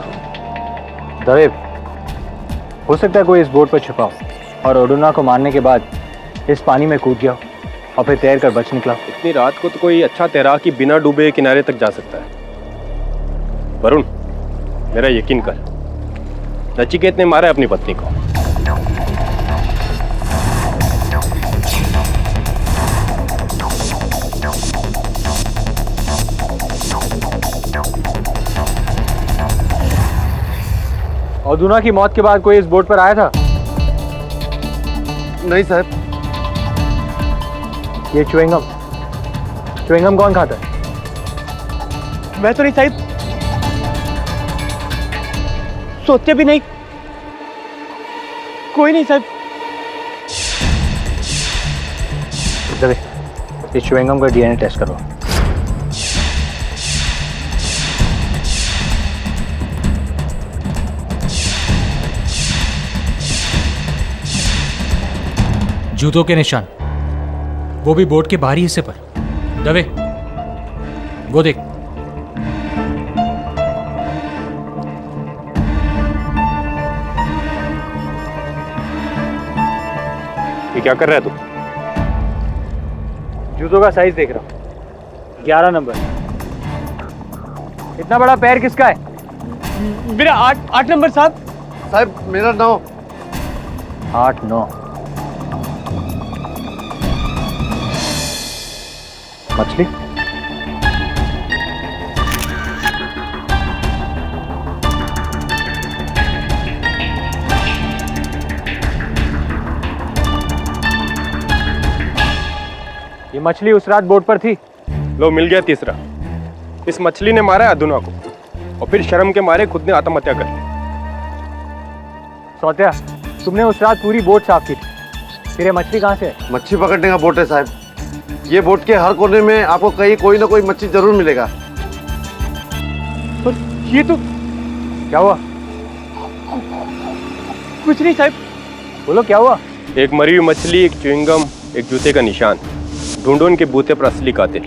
दवे, हो सकता है कोई इस बोट पर छिपा हो और अर्जुना को मारने के बाद इस पानी में कूद गया और फिर तैर कर बच निकला। इतनी रात को तो कोई अच्छा तैराक ही बिना डूबे किनारे तक जा सकता है। वरुण, मेरा यकीन कर, नचिकेत ने मारा है अपनी पत्नी को। अर्जुना की मौत के बाद कोई इस बोट पर आया था? नहीं साहब। ये च्युइंगम कौन खाता है? मैं तो नहीं साहिब, सोचते भी नहीं। कोई नहीं साहब। दवे, इस च्युइंगम का डीएनए टेस्ट करो। जूतों के निशान, वो भी बोट के बाहरी हिस्से पर। दवे, वो देख। ये क्या कर रहा है तू? जूतों का साइज देख रहा हूं। 11 नंबर। इतना बड़ा पैर किसका है? मेरा 8 नंबर साहब। साहब मेरा 9। 8, 9। मछली? ये मछली उस रात बोट पर थी। लो, मिल गया तीसरा। इस मछली ने मारा है अधुना को और फिर शर्म के मारे खुद ने आत्महत्या कर ली। सौत्या, तुमने उस रात पूरी बोट साफ की थी, फिर ये मछली कहाँ से है? मच्छी पकड़ने का बोट है साहब। ये बोट के हर कोने में आपको कहीं कोई ना कोई मच्छी जरूर मिलेगा। और ये तो क्या हुआ? कुछ नहीं साहब। बोलो क्या हुआ? एक मरी हुई मछली, एक च्युइंगम, एक जूते का निशान। ढूंढो उनके बूते पर असली कातिल।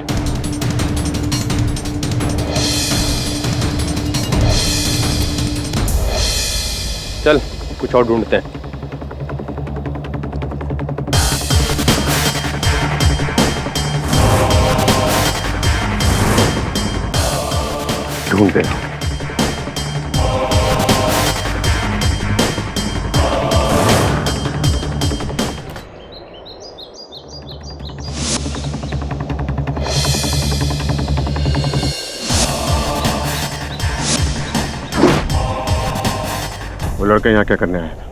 चल, कुछ और ढूंढते हैं। ढूंढते हैं। वो लड़के यहाँ क्या करने आए थे?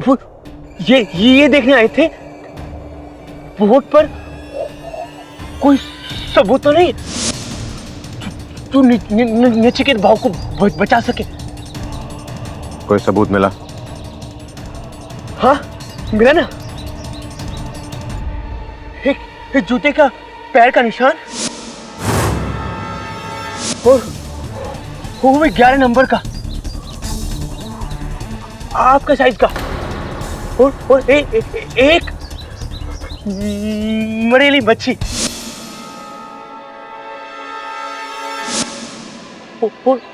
वो ये देखने आए थे बोट पर कोई सबूत तो नहीं तू नचिकेत भाव को बचा सके। कोई सबूत मिला? हाँ मिला ना, एक जूते का पैर का निशान और वो भी 11 नंबर का, आपका साइज का, और एक मरेली मच्छी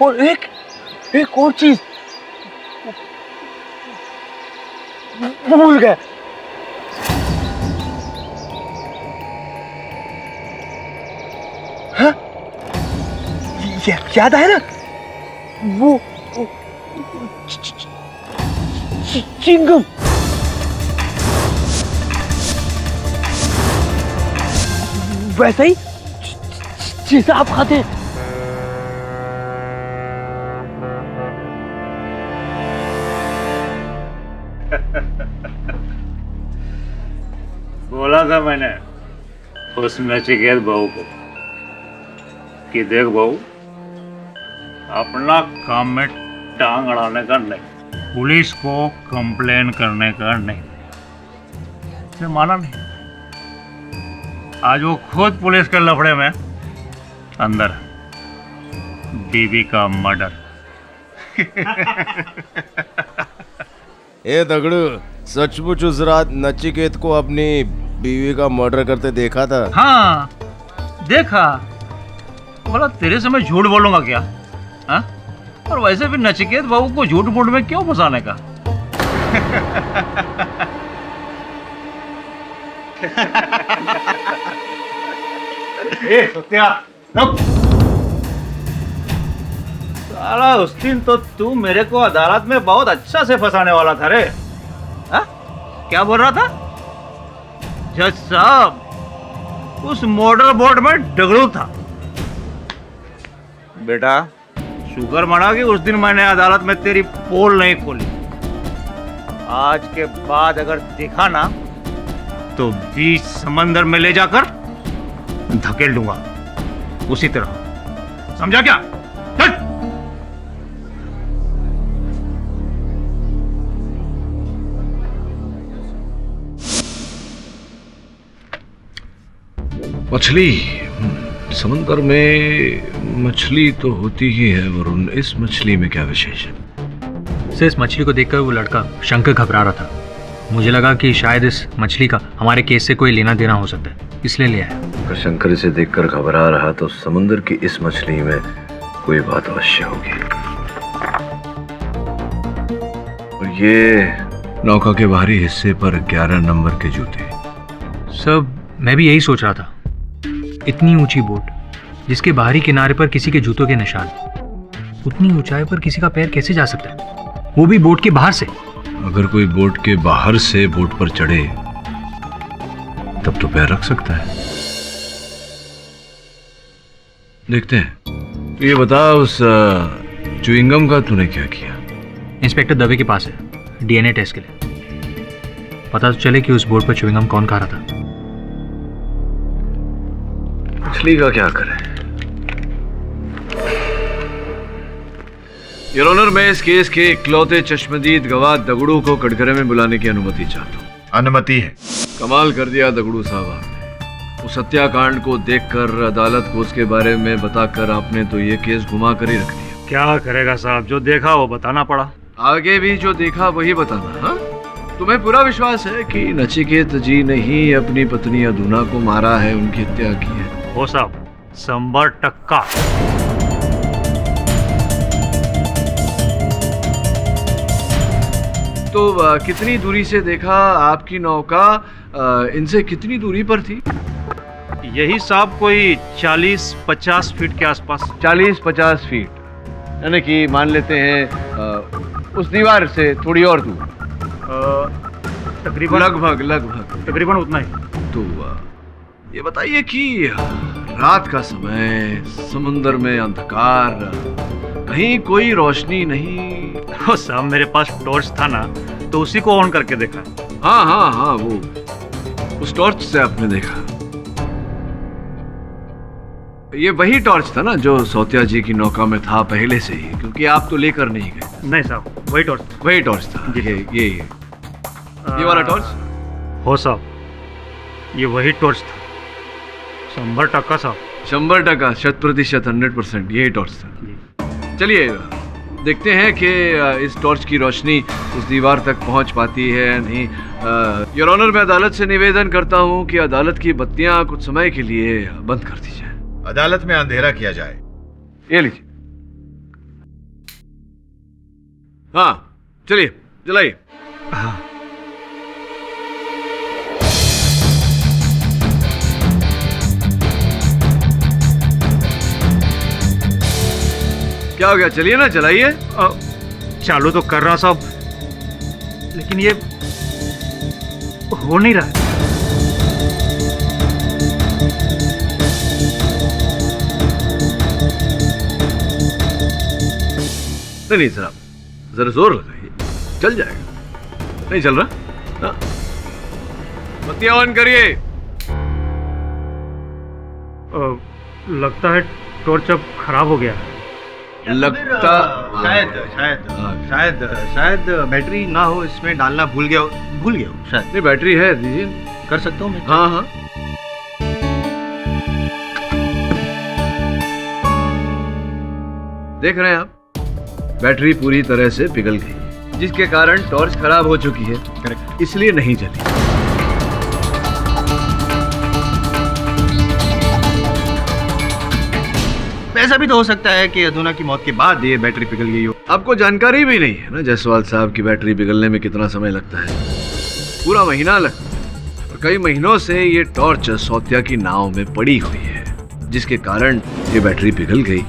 और एक और चीज भूल गया। हाँ? याद आया ना, वो चिंगम। वैसा ही जैसा आप खाते हैं। बोला था मैंने उस नचिकेत बहू को कि देख बहू, अपना काम में टांग अड़ाने का नहीं, पुलिस को कंप्लेन करने का नहीं। उसने माना नहीं। आज वो खुद पुलिस के लफड़े में अंदर, बीबी का मर्डर। ए दगड़ू, सचमुच उस रात नचिकेत को अपनी बीवी का मर्डर करते देखा था? हाँ देखा। बोला तेरे से मैं झूठ बोलूंगा क्या? हाँ? और वैसे भी नचिकेत बाबू को झूठ मूठ में क्यों फंसाने का? ए सत्या, रुक। साला उस दिन तो तू मेरे को अदालत में बहुत अच्छा से फंसाने वाला था रे। हाँ? क्या बोल रहा था? जज साहब, उस मोटर बोट में डगड़ू था। बेटा शुक्र मना कि उस दिन मैंने अदालत में तेरी पोल नहीं खोली। आज के बाद अगर देखा ना तो बीच समंदर में ले जाकर धकेल दूंगा, उसी तरह। समझा क्या? चल। मछली, समंदर में मछली तो होती ही है वरुण, इस मछली में क्या विशेष है? सर, इस मछली को देखकर वो लड़का शंकर घबरा रहा था। मुझे लगा कि शायद इस मछली का हमारे केस से कोई लेना देना हो सकता है, इसलिए ले आया। अगर शंकर इसे देखकर घबरा रहा तो समुद्र की इस मछली में कोई बात अवश्य होगी। और ये नौका के बाहरी हिस्से पर 11 नंबर के जूते। सब मैं भी यही सोच रहा था। इतनी ऊंची बोट जिसके बाहरी किनारे पर किसी के जूतों के निशान, उतनी ऊंचाई पर किसी का पैर कैसे जा सकता है, वो भी बोट के बाहर से? अगर कोई बोट के बाहर से बोट पर चढ़े तब तो पैर रख सकता है। देखते हैं। तो ये बता, उस च्युइंगम का तूने क्या किया? इंस्पेक्टर दवे के पास है डीएनए टेस्ट के लिए। पता तो चले कि उस बोट पर च्युइंगम कौन खा रहा था। मछली का क्या करें? योर ऑनर, मैं इस केस के इकलौते चश्मदीद गवाह दगड़ू को कटघरे में बुलाने की अनुमति चाहता हूँ। अनुमति है। कमाल कर दिया दगड़ू साहब आपने। उस हत्याकांड को देखकर, अदालत को उसके बारे में बताकर आपने तो ये केस घुमा कर ही रख दिया। क्या करेगा साहब, जो देखा वो बताना पड़ा। आगे भी जो देखा वही बताना। हाँ, तुम्हें पूरा विश्वास है कि नचिकेत जी ने ही अपनी पत्नी अदुना को मारा है, उनकी हत्या की है? वो साहब 100%। तो कितनी दूरी से देखा? आपकी नौका इनसे कितनी दूरी पर थी? यही साहब कोई 40-50 फीट के आसपास। 40-50 फीट, यानी कि मान लेते हैं उस दीवार से थोड़ी और दूर। तकरीबन लगभग तकरीबन उतना ही। तो ये बताइए कि रात का समय, समुंदर में अंधकार, कहीं कोई रोशनी नहीं, ओ साहब मेरे पास टॉर्च था ना, तो उसी को ऑन करके देखा। हाँ हाँ हाँ, वो उस टॉर्च से आपने देखा। ये वही टॉर्च था ना जो सौतिया जी की नौका में था पहले से ही, क्योंकि आप तो लेकर नहीं गए। नहीं साहब, वही टॉर्च। वही टॉर्च था। ये वाला टॉर्च? हो साहब, ये वही टॉर्च था। 100% साहब। 100%, 100%, 100%, यही टॉर्च था। चलिए देखते हैं कि इस टॉर्च की रोशनी उस दीवार तक पहुंच पाती है या नहीं। योर ऑनर, मैं अदालत से निवेदन करता हूं कि अदालत की बत्तियां कुछ समय के लिए बंद कर दी जाए। अदालत में अंधेरा किया जाए। ये लीजिए। हाँ चलिए, जलाइए। हाँ। क्या हो गया? चलिए ना, चलाइए। चालू तो कर रहा साहब, लेकिन ये हो नहीं रहा है। नहीं सर, आप जरा जोर लगाइए, चल जाएगा। नहीं चल रहा? हाँ? बत्तियां ऑन करिए। लगता है टॉर्च अब खराब हो गया। लगता शायद बैटरी ना हो इसमें, डालना भूल गया हो शायद। नहीं, बैटरी है, दीजिए। कर सकता हूँ मैं? हाँ हाँ। देख रहे हैं आप, बैटरी पूरी तरह से पिघल गई, जिसके कारण टॉर्च खराब हो चुकी है। करेक्ट, इसलिए नहीं जली। ऐसा भी तो हो सकता है कि अधूना की मौत के बाद ये बैटरी पिघल गई हो। आपको जानकारी भी नहीं है ना जायसवाल साहब की बैटरी पिघलने में कितना समय लगता है। पूरा महीना लगता है, और कई महीनों से ये टॉर्च सौतिया की नाव में पड़ी हुई है, जिसके कारण ये बैटरी पिघल गई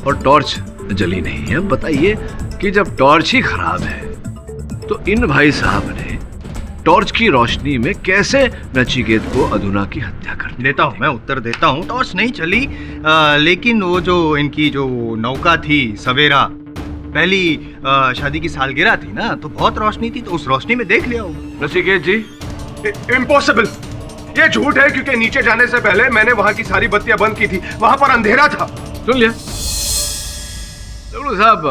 और टॉर्च जली नहीं है। बताइए कि जब टॉर्च ही खराब है तो इन भाई साहब ने टॉर्च की रोशनी में कैसे नचिकेत को अधूना की हत्या कर दी? देता हूँ, मैं उत्तर देता हूँ। टॉर्च नहीं चली, लेकिन वो जो इनकी जो नौका थी सवेरा, पहली शादी की सालगिरह थी ना, तो बहुत रोशनी थी, तो उस रोशनी में देख लिया होगा। नचिकेत जी, इम्पॉसिबल, ये झूठ है, क्योंकि नीचे जाने से पहले मैंने वहां की सारी बत्तियां बंद की थी, वहां पर अंधेरा था। सुन लिया साहब,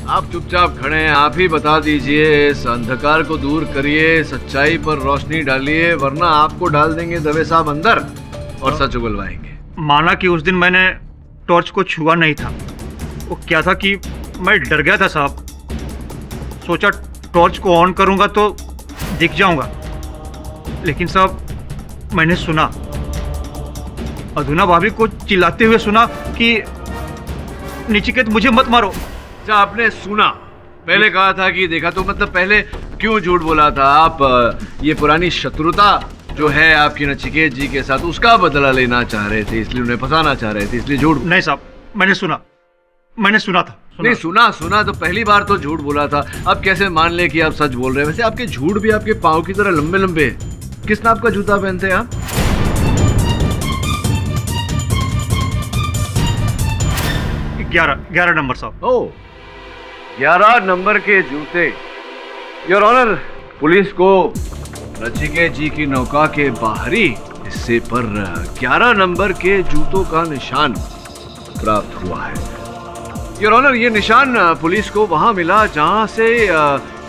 आप चुपचाप खड़े हैं, आप ही बता दीजिए, इस अंधकार को दूर करिए, सच्चाई पर रोशनी डालिए, वरना आपको डाल देंगे दवे साहब अंदर और सच उगलवाएंगे। माना कि उस दिन मैंने टॉर्च को छुआ नहीं था, वो क्या था कि मैं डर गया था साहब। सोचा टॉर्च को ऑन करूंगा तो दिख जाऊंगा, लेकिन साहब मैंने सुना, अधूना भाभी को चिल्लाते हुए सुना कि नचिकेत मुझे मत मारो। अच्छा, आपने सुना? पहले कहा था कि देखा, तो मतलब पहले क्यों झूठ बोला था आप? ये पुरानी शत्रुता जो है आपकी नचिकेत जी के साथ, उसका बदला लेना चाह रहे थे, इसलिए उन्हें फंसाना चाह रहे थे, इसलिए झूठ? नहीं साहब, मैंने सुना था। नहीं, सुना तो पहली बार तो झूठ बोला था, अब कैसे मान ले कि आप सच बोल रहे हैं? वैसे आपके झूठ भी आपके पाँव की तरह लंबे लंबे हैं। किस नाप का जूता पहनते हैं आप? ग्यारह नंबर साहब। ओह, 11 नंबर के जूते। योर ऑनर, पुलिस को नचिकेत जी की नौका के बाहरी हिस्से पर 11 नंबर के जूतों का निशान प्राप्त हुआ है। योर ऑनर, ये निशान पुलिस को वहां मिला जहां से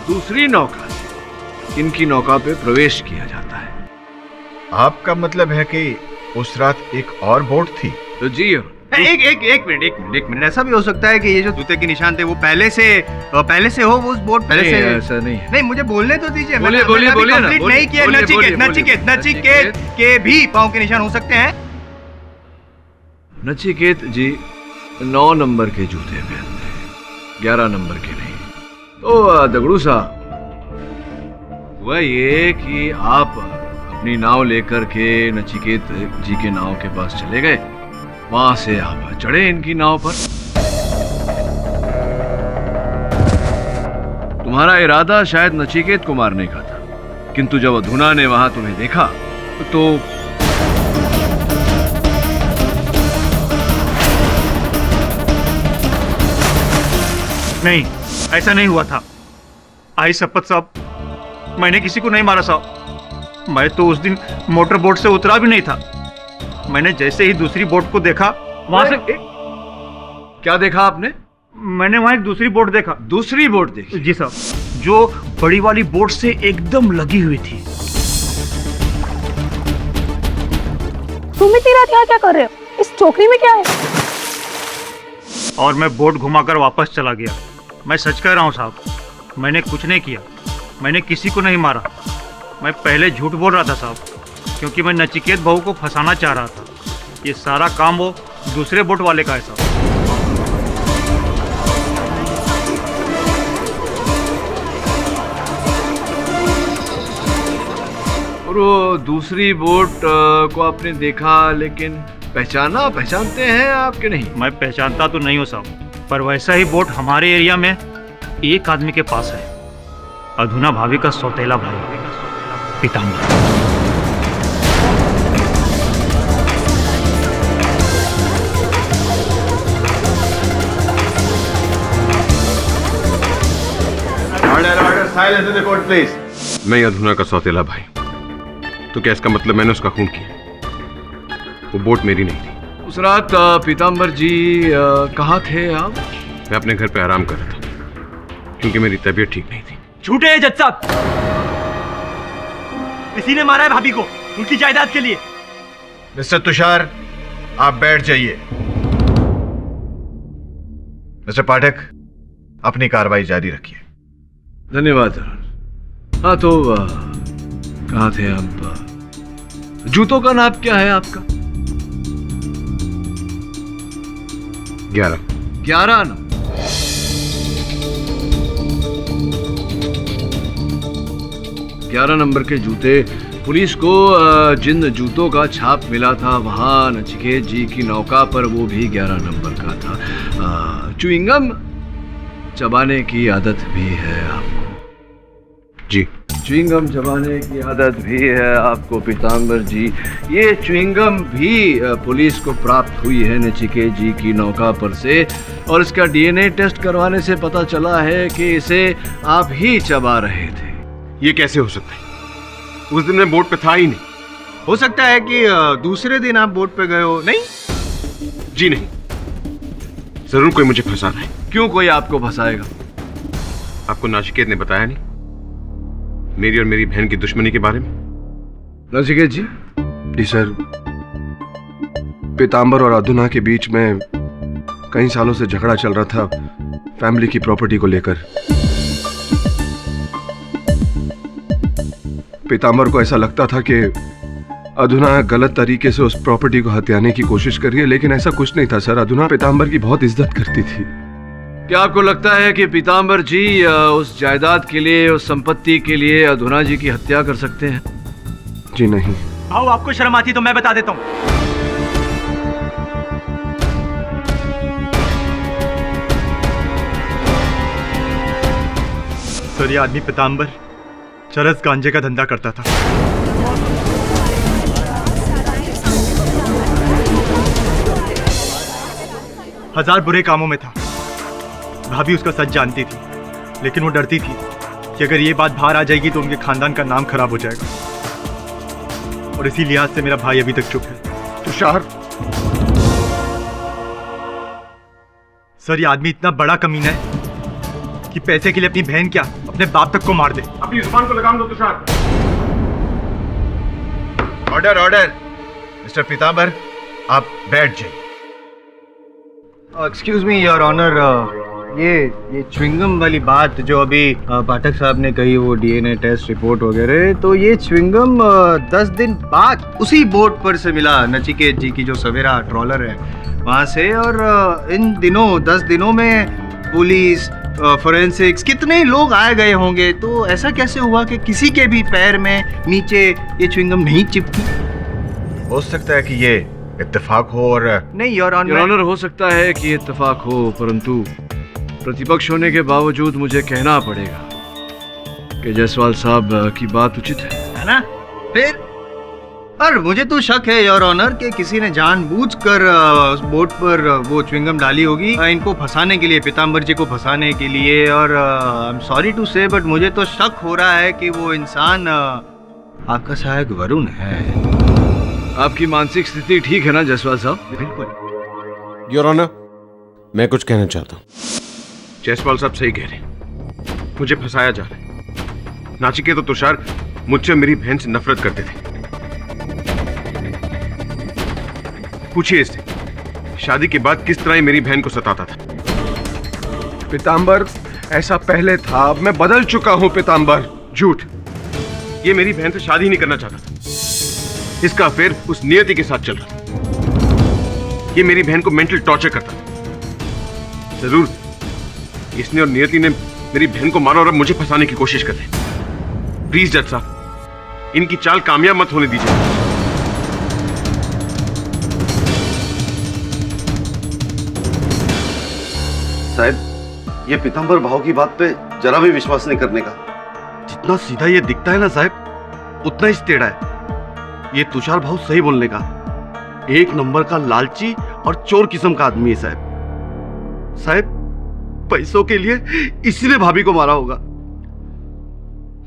दूसरी नौका से इनकी नौका पे प्रवेश किया जाता है। आपका मतलब है कि उस रात एक और बोट थी? तो जी एक मिनट, ऐसा भी हो सकता है कि ये जो जूते के निशान थे वो पहले से हो, वो उस बोट पहले से? ऐसा नहीं है। नहीं, मुझे बोलने तो दीजिए। बोलिए ना। नहीं किया। नचिकेत के भी पाँव के निशान हो सकते हैं? नचिकेत जी 9 नंबर के जूते पहनते हैं, 11 नंबर के नहीं। तो दगड़ू साहब, हुआ ये कि आप अपनी नाव लेकर के नचिकेत जी के नाव के पास चले गए, वहां से आप चढ़े इनकी नाव पर। तुम्हारा इरादा शायद नचिकेत को मारने का था, किंतु जब अधूना ने वहां तुम्हें देखा तो नहीं, ऐसा नहीं हुआ था। आई शपथ साहब, मैंने किसी को नहीं मारा साहब। मैं तो उस दिन मोटर बोट से उतरा भी नहीं था। मैंने जैसे ही दूसरी बोट को देखा, वहां से क्या देखा आपने? मैंने वहां एक दूसरी बोट देखा। दूसरी बोट देखी? जी साहब, जो बड़ी वाली बोट से एकदम लगी हुई थी। तुम इतनी रात यहाँ क्या कर रहे हो? इस टोकरी में क्या है? और मैं बोट घुमाकर वापस चला गया। मैं सच कह रहा हूँ साहब, मैंने कुछ नहीं किया। मैंने किसी को नहीं मारा। मैं पहले झूठ बोल रहा था साहब, क्योंकि मैं नचिकेत बहू को फंसाना चाह रहा था। ये सारा काम वो दूसरे बोट वाले का है साहब। और वो दूसरी बोट को आपने देखा, लेकिन पहचानते हैं आप कि नहीं? मैं पहचानता तो नहीं हूँ साहब, पर वैसा ही बोट हमारे एरिया में एक आदमी के पास है। अधुना भाभी का सौतेला भाई Pitambar. Order silence in the court please. मैं अधुना का सौतेला भाई, तो क्या इसका मतलब मैंने उसका खून किया? वो बोट मेरी नहीं थी। उस रात पीताम्बर जी कहाँ थे आप? मैं अपने घर पे आराम कर रहा था, क्योंकि मेरी तबीयत ठीक नहीं थी। झूठे हैं जज साहब, इसी ने मारा है भाभी को उनकी जायदाद के लिए। मिस्टर तुषार, आप बैठ जाइए। मिस्टर पाठक, अपनी कार्रवाई जारी रखिए। धन्यवाद अरुण। हाँ तो कहाँ थे आप? जूतों का नाप क्या है आपका? 11 ना? ग्यारह नंबर के जूते। पुलिस को जिन जूतों का छाप मिला था वहां नचिकेत जी की नौका पर वो भी 11 नंबर का था। च्युइंगम चबाने की आदत भी है आपको? जी। च्युइंगम चबाने की आदत भी है आपको पीताम्बर जी। ये च्युइंगम भी पुलिस को प्राप्त हुई है नचिकेत जी की नौका पर से, और इसका डीएनए टेस्ट करवाने से पता चला है कि इसे आप ही चबा रहे थे। ये कैसे हो सकता है? उस दिन मैं बोट पे था ही नहीं। हो सकता है कि दूसरे दिन आप बोट पे गए हो। नहीं जी नहीं, जरूर कोई मुझे फंसा रहा है। क्यों कोई आपको फंसाएगा? आपको नचिकेत ने बताया नहीं मेरी और मेरी बहन की दुश्मनी के बारे में? नचिकेत जी? जी सर, पीताम्बर और अधुना के बीच में कई सालों से झगड़ा चल रहा था फैमिली की प्रॉपर्टी को लेकर। पीताम्बर को ऐसा लगता था कि अधुना गलत तरीके से उस प्रॉपर्टी को हथियाने की कोशिश कर रही है, लेकिन ऐसा कुछ नहीं था सर। अधुना पीताम्बर की बहुत इज्जत करती थी। क्या आपको लगता है कि पीताम्बर जी उस जायदाद के लिए, उस संपत्ति के लिए अधुना जी की हत्या कर सकते हैं? जी नहीं। आओ, आपको शर्म आती तो मैं बता देता हूँ। सर, ये आदमी पीताम्बर चरस गांजे का धंधा करता था। हजार बुरे कामों में था। भाभी उसका सच जानती थी, लेकिन वो डरती थी कि अगर ये बात बाहर आ जाएगी तो उनके खानदान का नाम खराब हो जाएगा, और इसी लिहाज से मेरा भाई अभी तक चुप है। तुषार, सर, ये आदमी इतना बड़ा कमीना है कि पैसे के लिए अपनी बहन क्या, अपने बाप तक को मार दे। अपनी जुबान को लगाम दो Tushar. Order order. Mister Pitambar, आप बैठ जाइए। एक्सक्यूज मी योर ऑनर, ये च्युइंगम वाली बात जो अभी पाठक साहब ने कही, वो डीएनए टेस्ट रिपोर्ट वगैरह, तो ये च्युइंगम 10 दिन बाद उसी बोट पर से मिला नचिकेत जी की जो सवेरा ट्रॉलर है वहाँ से। और इन दिनों 10 दिनों में पुलिस, फोरेंसिक्स, कितने लोग आए गए होंगे, तो ऐसा कैसे हुआ कि किसी के भी पैर में नीचे ये च्युइंगम नहीं चिपकी? हो सकता है कि ये इत्तेफाक हो। और नहीं योर ऑनर, हो सकता है कि इत्तेफाक हो, परंतु प्रतिपक्ष होने के बावजूद मुझे कहना पड़ेगा कि जायसवाल साहब की बात उचित है ना? फिर और मुझे तो शक है योर ऑनर कि किसी ने जानबूझकर उस बोट पर वो च्युइंगम डाली होगी इनको फंसाने के लिए, पीताम्बर जी को फंसाने के लिए। और आई एम सॉरी टू से बट मुझे तो शक हो रहा है कि वो इंसान आपका सहायक वरुण है। आपकी मानसिक स्थिति ठीक है ना जायसवाल साहब? बिल्कुल योर ऑनर, मैं कुछ कहना चाहता हूँ। जायसवाल साहब सही कह रहे हैं, मुझे फंसाया जा रहा है। नाचिकेत तो तुषार मुझसे मेरी बहन से नफरत करते थे। पूछिए इससे, शादी के बाद किस तरह मेरी बहन को सताता था। पीताम्बर, ऐसा पहले था, अब मैं बदल चुका हूं पीताम्बर। झूठ, ये मेरी बहन से शादी नहीं करना चाहता था। इसका अफेयर उस नियति के साथ चल रहा था। ये मेरी बहन को मेंटल टॉर्चर करता था। जरूर इसने और नियति ने मेरी बहन को मारा और अब मुझे फंसाने की कोशिश कर रहे हैं। प्लीज जज साहब, इनकी चाल कामयाब मत होने दीजिए। साहब, ये पीताम्बर भाव की बात पे जरा भी विश्वास नहीं करने का। जितना सीधा ये दिखता है ना साहब, उतना ही टेढ़ा है। ये तुषार भाव सही बोलने का, एक नंबर का लालची और चोर किस्म का आदमी है साहब। साहब, पैसों के लिए इसी ने भाभी को मारा होगा।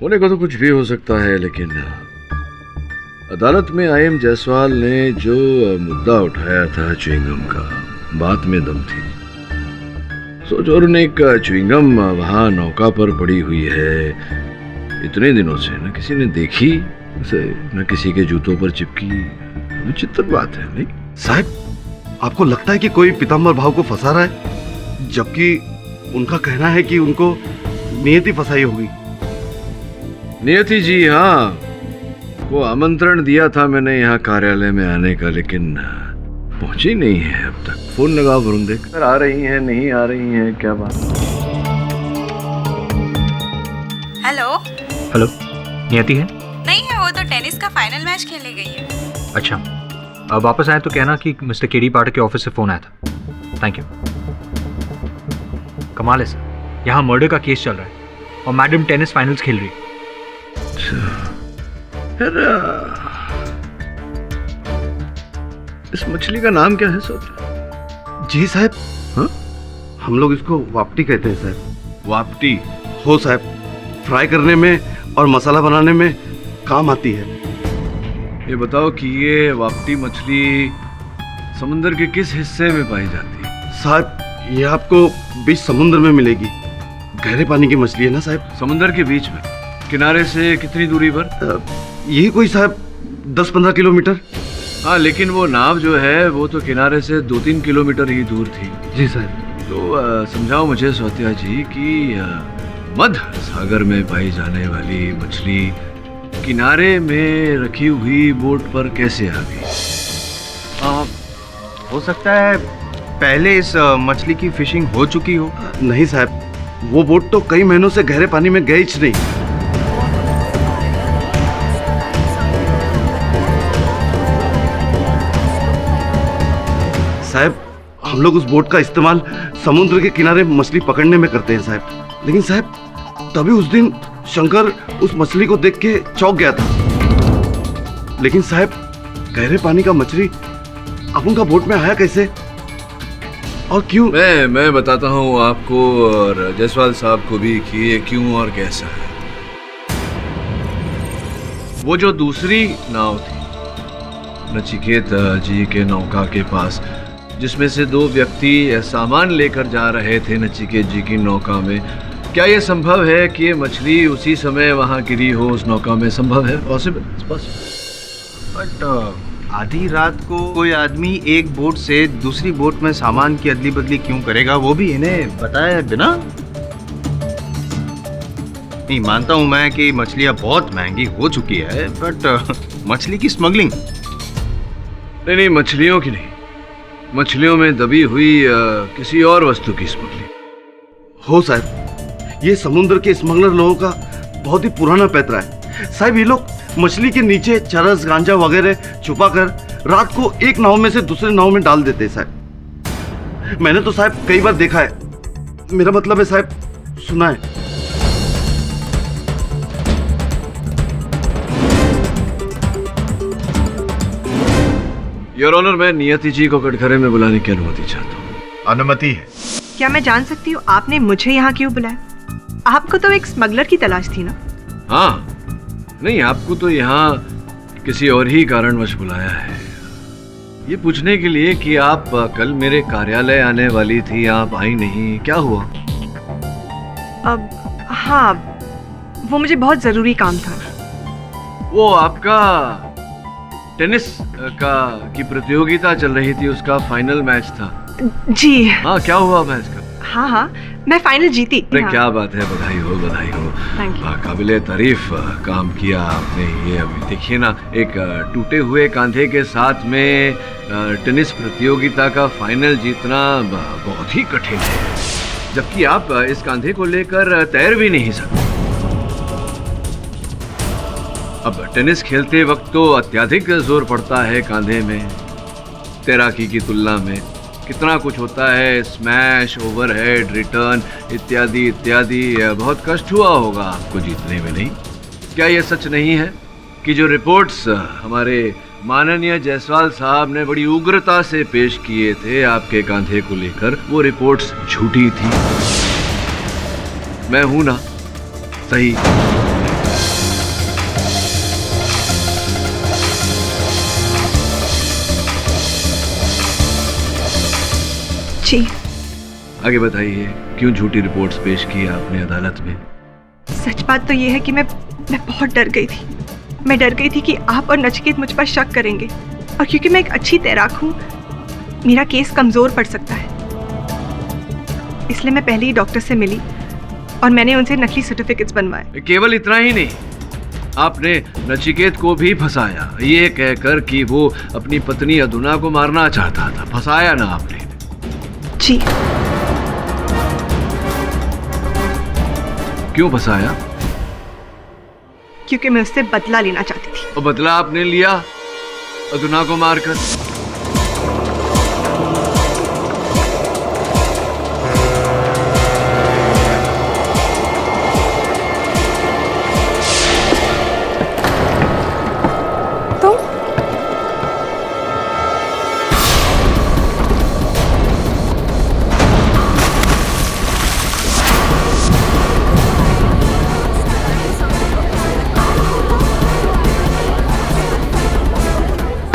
होने को तो कुछ भी हो सकता है, लेकिन अदालत में आईएम जायसवाल ने जो मुद्दा उठाया था च्युइंगम का, बात में दम थी। सोच, और एक च्युइंगम वहां नौका पर पड़ी हुई है इतने दिनों से, न किसी ने देखी उसे, न किसी के जूतों पर चिपकी। विचित्र बात है नहीं साहब? आपको लगता है कि कोई पीताम्बर भाव को फंसा रहा है, जबकि उनका कहना है कि उनको नियति फंसाई होगी। नियति जी, हाँ, वो आमंत्रण दिया था मैंने यहाँ कार्यालय में आने का, लेकिन पहुंची नहीं है अब तक। फोन लगा वरुण, देख आ रही हैं नहीं आ रही हैं, क्या बात? हेलो हेलो, नियति है? नहीं है, वो तो टेनिस का फाइनल मैच खेलने गई है। अच्छा, अब वापस आए तो कहना कि मिस्टर केडी पाठक के ऑफिस से फोन आया था। Thank you. कमाल है सर, यहाँ मर्डर का केस चल रहा है और मैडम टेनिस फाइनल्स खेल रही है। इस मछली का नाम क्या है सोच? जी साहब, हाँ? हम लोग इसको वापटी कहते हैं साहब। वापटी? हो साहब, फ्राई करने में और मसाला बनाने में काम आती है। ये बताओ कि ये वापटी मछली समुद्र के किस हिस्से में पाई जाती है? साहब, ये आपको बीच समुद्र में मिलेगी। गहरे पानी की मछली है ना साहब। समुद्र के बीच में? किनारे से कितनी दूरी पर? यही कोई साहब 10-15 किलोमीटर। हाँ, लेकिन वो नाव जो है वो तो किनारे से 2-3 किलोमीटर ही दूर थी। जी साहब। तो समझाओ मुझे सौत्या जी कि मध्य सागर में पाई जाने वाली मछली किनारे में रखी हुई बोट पर कैसे आ गई? हो सकता है पहले इस मछली की फिशिंग हो चुकी हो। नहीं साहब, वो बोट तो कई महीनों से गहरे पानी में गई नहीं। साहब, हम लोग उस बोट का इस्तेमाल समुद्र के किनारे मछली पकड़ने में करते हैं साहब। लेकिन साहब, तभी उस दिन शंकर उस मछली को देख के चौंक गया था। लेकिन साहब, गहरे पानी का मछली अब उनका बोट में आया कैसे और क्यों? मैं बताता हूँ आपको और जायसवाल साहब को भी कि ये क्यों और कैसा है। वो जो दूसरी नाव थी नचिकेत जी के नौका के पास, जिसमें से 2 व्यक्ति सामान लेकर जा रहे थे नचिकेत जी की नौका में, क्या यह संभव है कि ये मछली उसी समय वहां गिरी हो उस नौका में? संभव है, पॉसिबल। बट आधी रात को कोई आदमी एक बोट से दूसरी बोट में सामान की अदली बदली क्यों करेगा, वो भी इन्हें बताया बिना? नहीं, मानता हूं मैं कि मछलियां बहुत महंगी हो चुकी है, बट मछली की स्मगलिंग? नहीं, मछलियों की नहीं, मछलियों में दबी हुई किसी और वस्तु की स्मगलिंग। हो साहब, ये समुद्र के स्मगलर लोगों का बहुत ही पुराना पैतरा है साहब। ये लोग मछली के नीचे चरस गांजा वगैरह छुपाकर रात को एक नाव में से दूसरे नाव में डाल देते हैं साहब। मैंने तो साहब कई बार देखा है, मेरा मतलब है साहब सुना है। योर ऑनर, मैं नियति जी को कटघरे में बुलाने की अनुमति चाहता हूँ। अनुमति है। क्या मैं जान सकती हूँ आपने मुझे यहाँ क्यों बुलाया? आपको तो एक स्मगलर की तलाश थी ना? हाँ, नहीं, आपको तो यहाँ किसी और ही कारणवश बुलाया है, ये पूछने के लिए कि आप कल मेरे कार्यालय आने वाली थी, आप आई नहीं, क्या हुआ? अब हाँ, वो मुझे बहुत जरूरी काम था। वो आपका टेनिस की प्रतियोगिता चल रही थी, उसका फाइनल मैच था। जी हाँ, क्या हुआ मैच का? हाँ हाँ, मैं फाइनल जीती। अरे हाँ। क्या बात है, बधाई हो, बधाई हो। Thank you. काबिले तारीफ काम किया आपने। ये अभी देखिए ना, एक टूटे हुए कंधे के साथ में टेनिस प्रतियोगिता का फाइनल जीतना बहुत ही कठिन है, जबकि आप इस कंधे को लेकर तैर भी नहीं सकते। अब टेनिस खेलते वक्त तो अत्यधिक जोर पड़ता है कंधे में, तैराकी की तुलना में कितना कुछ होता है, स्मैश, ओवरहेड, रिटर्न इत्यादि इत्यादि। बहुत कष्ट हुआ होगा आपको जीतने में, नहीं? क्या यह सच नहीं है कि जो रिपोर्ट्स हमारे माननीय जायसवाल साहब ने बड़ी उग्रता से पेश किए थे आपके कंधे को लेकर, वो रिपोर्ट्स झूठी थी? मैं हूं ना सही? जी आगे बताइए, क्यों झूठी रिपोर्ट्स पेश की आपने अदालत में? सच बात तो ये है कि मैं बहुत डर गई थी। मैं डर गई थी कि आप और नचिकेत मुझ पर शक करेंगे, और क्योंकि मैं एक अच्छी तैराक हूँ, मेरा केस कमजोर पड़ सकता है। इसलिए मैं पहले ही डॉक्टर से मिली और मैंने उनसे नकली सर्टिफिकेट्स बनवाए। केवल इतना ही नहीं, आपने नचिकेत को भी फंसाया, ये कहकर कि वो अपनी पत्नी अधुना को मारना चाहता था। फंसाया ना आपने? जी। क्यों फंसाया? क्योंकि मैं उससे बदला लेना चाहती थी। और बदला आपने लिया अधुना को मारकर?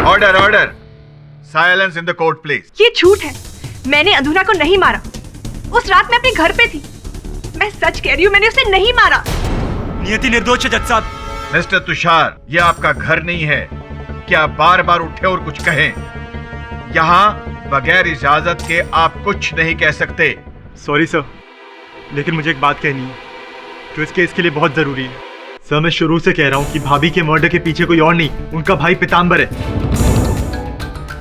Order order, silence in the court please. ये झूठ है, मैंने अधुना को नहीं मारा। उस रात मैं अपने घर पे थी। मैं सच कह रही हूँ, मैंने उसे नहीं मारा। नियति निर्दोष है जज साहब। मिस्टर तुषार, ये आपका घर नहीं है क्या बार बार उठे और कुछ कहें? यहाँ बगैर इजाजत के आप कुछ नहीं कह सकते। सॉरी सर, लेकिन मुझे एक बात कहनी है जो इस केस के लिए बहुत जरूरी है। सर, मैं शुरू से कह रहा हूँ कि भाभी के मर्डर के पीछे कोई और नहीं, उनका भाई पीतांबर है।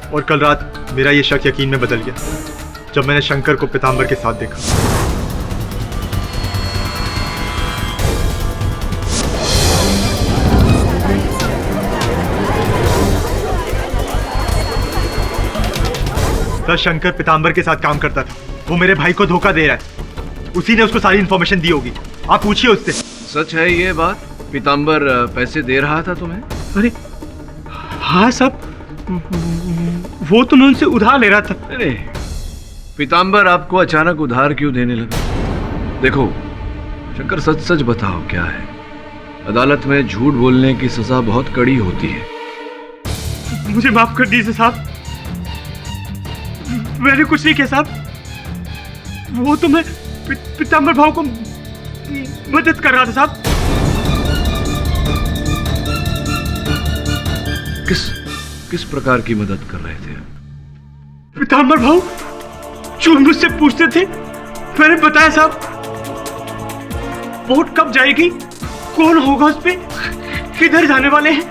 और कल रात मेरा ये शक यकीन में बदल गया जब मैंने शंकर को पीतांबर के साथ देखा। सर, शंकर पीतांबर के साथ काम करता था। वो मेरे भाई को धोखा दे रहा है। उसी ने उसको सारी इंफॉर्मेशन दी होगी। आप पूछिए उससे। सच है ये बात? पीतांबर पैसे दे रहा था तुम्हें? अरे हाँ साहब, वो तो मैं उनसे उधार ले रहा था। अरे पीतांबर आपको अचानक उधार क्यों देने लगा? देखो शंकर, सच सच बताओ क्या है? अदालत में झूठ बोलने की सजा बहुत कड़ी होती है। मुझे माफ कर दीजिए साहब, मैंने कुछ नहीं किया साहब। वो तो मैं पीतांबर भाव को मदद कर रहा था साहब। किस प्रकार की मदद कर रहे थे? पीतांबर भाव जो मुझसे पूछते थे मैंने बताया साहब। वोट कब जाएगी, कौन होगा उस पे, किधर जाने वाले हैं,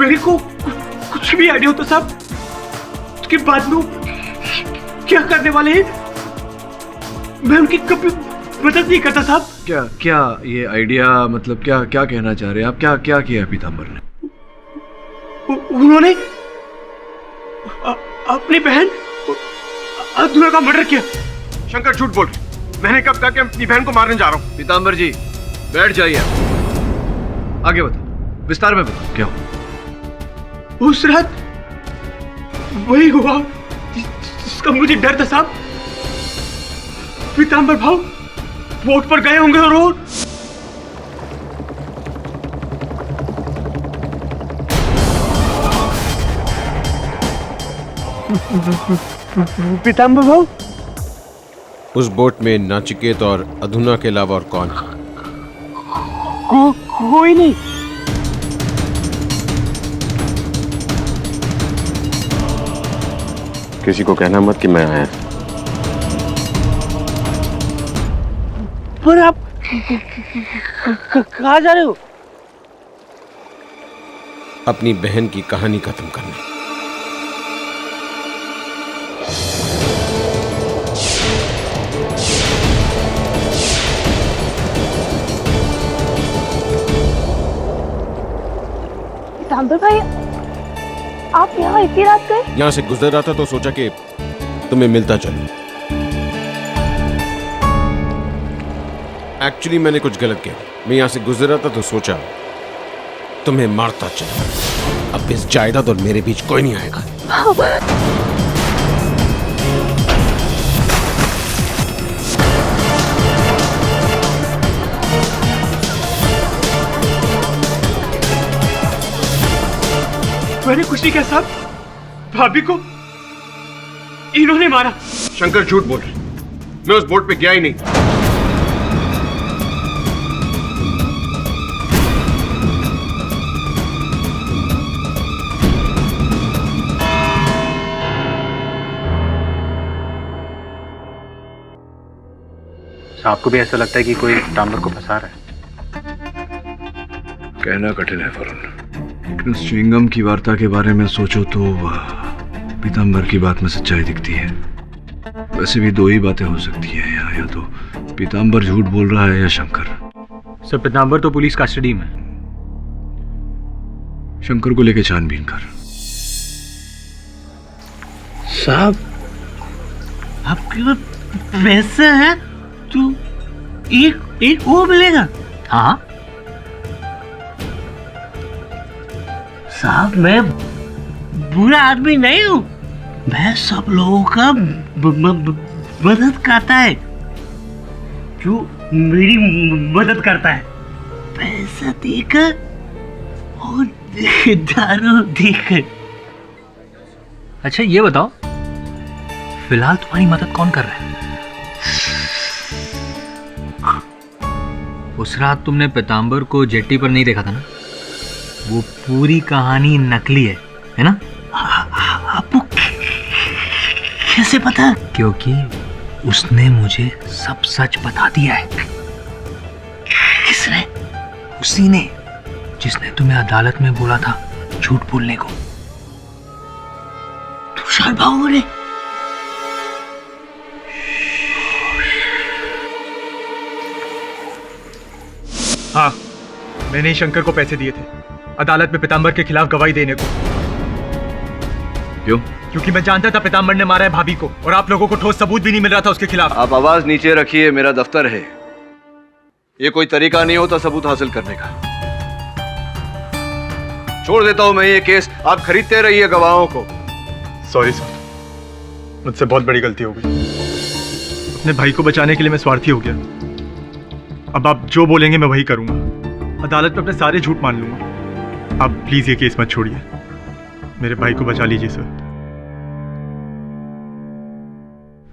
मेरे को कुछ भी आइडिया होता साहब। उसके बाद में क्या करने वाले हैं मैं उनकी कभी मदद नहीं करता साहब। क्या ये आइडिया, मतलब क्या कहना चाह रहे हैं आप? क्या किया पीतांबर ने? उन्होंने अपनी बहन अधुना का मर्डर किया। शंकर झूठ बोल, मैंने कब कहा कि अपनी बहन को मारने जा रहा हूं? पीतांबर जी बैठ जाइए, आगे बताओ, विस्तार में बताओ क्या हुआ? उस रात वही हुआ जिसका मुझे डर था साहब। पीतांबर भाव बोट पर गए होंगे और पीतांबर भाव, उस बोट में नाचिकेत और अधुना के अलावा और कौन? कोई नहीं। किसी को कहना मत कि मैं आया। पर आप कहाँ जा रहे हो? अपनी बहन की कहानी खत्म करने। पीतांबर भाई, आप यहाँ इतनी रात गए? यहां से गुजर रहा था तो सोचा कि तुम्हें मिलता चलूं। एक्चुअली मैंने कुछ गलत किया। मैं यहां से गुजर रहा था तो सोचा तुम्हें मारता चलूं। अब इस जायदाद और मेरे बीच कोई नहीं आएगा। मैंने कुछ नहीं किया साहब, भाभी को इन्होंने मारा। शंकर झूठ बोल रहे, मैं उस बोट पे गया ही नहीं। आपको भी ऐसा लगता है कि कोई पीतांबर को फंसा रहा है? कहना कठिन है वरुण, लेकिन उस च्युइंगम की वार्ता के बारे में सोचो तो पीतांबर की बात में सच्चाई दिखती है। वैसे भी दो ही बातें हो सकती है, या तो पीतांबर झूठ बोल रहा है या शंकर। सर, पीतांबर तो पुलिस कस्टडी में। शंकर को लेके छानबीन कर। साहब, आपके पास पैसा है तो एक वो मिलेगा। हाँ साहब, मैं बुरा आदमी नहीं हूँ। मैं सब लोगों का मदद करता है जो मेरी मदद करता है। पैसा देकर और दारू देकर। अच्छा ये बताओ, फिलहाल तुम्हारी मदद कौन कर रहा है? उस रात तुमने पीतांबर को जेट्टी पर नहीं देखा था ना? वो पूरी कहानी नकली है ना? आपको कैसे पता? क्योंकि उसने मुझे सब सच बता दिया है। किसने? उसी ने जिसने तुम्हें अदालत में बोला था झूठ बोलने को। तुषार भाऊ ने? हाँ, मैंने ही शंकर को पैसे दिए थे अदालत में पीतांबर के खिलाफ गवाही देने को। क्यों? क्योंकि मैं जानता था पीतांबर ने मारा है भाभी को, और आप लोगों को ठोस सबूत भी नहीं मिल रहा था उसके खिलाफ। आप आवाज नीचे रखिए, मेरा दफ्तर है। ये कोई तरीका नहीं होता सबूत हासिल करने का। छोड़ देता हूं मैं ये केस, आप खरीदते रहिए गवाहों को। सॉरी सर, मुझसे बहुत बड़ी गलती हो गई। अपने भाई को बचाने के लिए मैं स्वार्थी हो गया। अब आप जो बोलेंगे मैं वही करूंगा। अदालत में अपने सारे झूठ मान लूंगा। आप प्लीज ये केस मत छोड़िए, मेरे भाई को बचा लीजिए सर।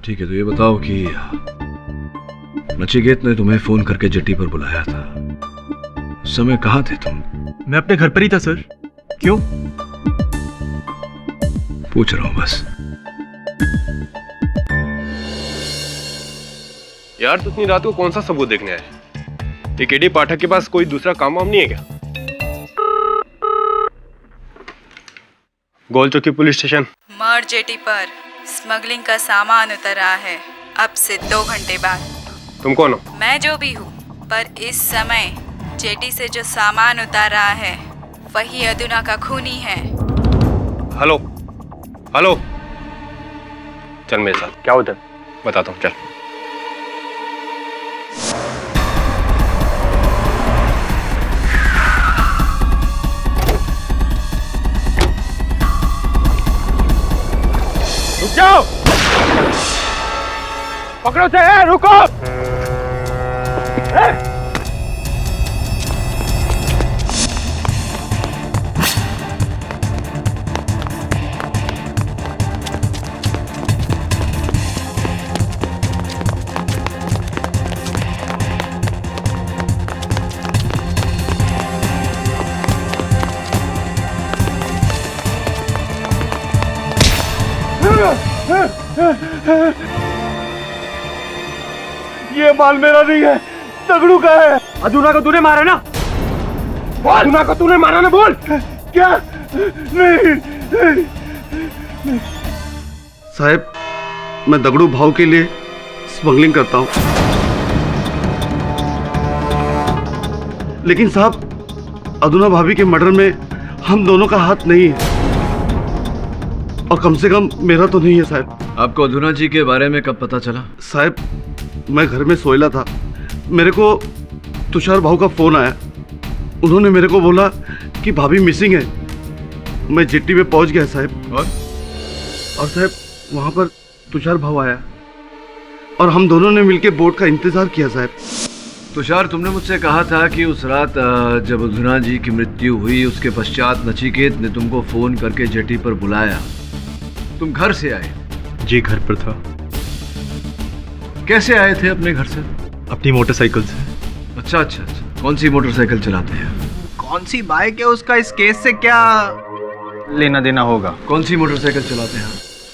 ठीक है, तो ये बताओ कि नचिकेत ने तुम्हें फोन करके जेट्टी पर बुलाया था, उस समय कहाँ थे तुम? मैं अपने घर पर ही था सर। क्यों? पूछ रहा हूं बस। यार, तू इतनी रात को कौन सा सबूत देखने आया? ये केडी पाठक के पास कोई दूसरा काम वाम नहीं है क्या? गोल चौकी पुलिस स्टेशन। मर जेटी पर स्मगलिंग का सामान उतर रहा है अब से 2 घंटे बाद। तुम कौन हो? मैं जो भी हूँ, पर इस समय जेटी से जो सामान उतार रहा है वही अदुना का खूनी है। हेलो हेलो, चल मेरे साथ। क्या उधर? बताता हूँ, चल। जाओ, पकड़ो से, रुको। ये माल मेरा नहीं है, दगड़ू का है। अदुना को तूने मारा ना? अदुना को तूने मारा ना? बोल। क्या? नहीं। साहब, मैं दगड़ू भाव के लिए स्मगलिंग करता हूं, लेकिन साहब अदुना भाभी के मर्डर में हम दोनों का हाथ नहीं है, और कम से कम मेरा तो नहीं है साहब। आपको अधुना जी के बारे में कब पता चला? साहब, मैं घर में सोया था, मेरे को तुषार भाव का फोन आया। उन्होंने मेरे को बोला कि भाभी मिसिंग है। मैं जेट्टी पे पहुंच गया साहब, और साहब वहां पर तुषार भाव आया और हम दोनों ने मिलकर बोट का इंतजार किया साहब। तुषार, तुमने मुझसे कहा था कि उस रात जब अधुना जी की मृत्यु हुई उसके पश्चात नचिकेत ने तुमको फोन करके जेटी पर बुलाया। तुम घर से आए? जी, घर पर था। कैसे आए थे अपने घर से? अपनी मोटरसाइकिल से। अच्छा अच्छा अच्छा, कौन सी मोटरसाइकिल चलाते हैं? कौन सी बाइक है, उसका इस केस से क्या लेना देना होगा? कौन सी मोटरसाइकिल चलाते हैं?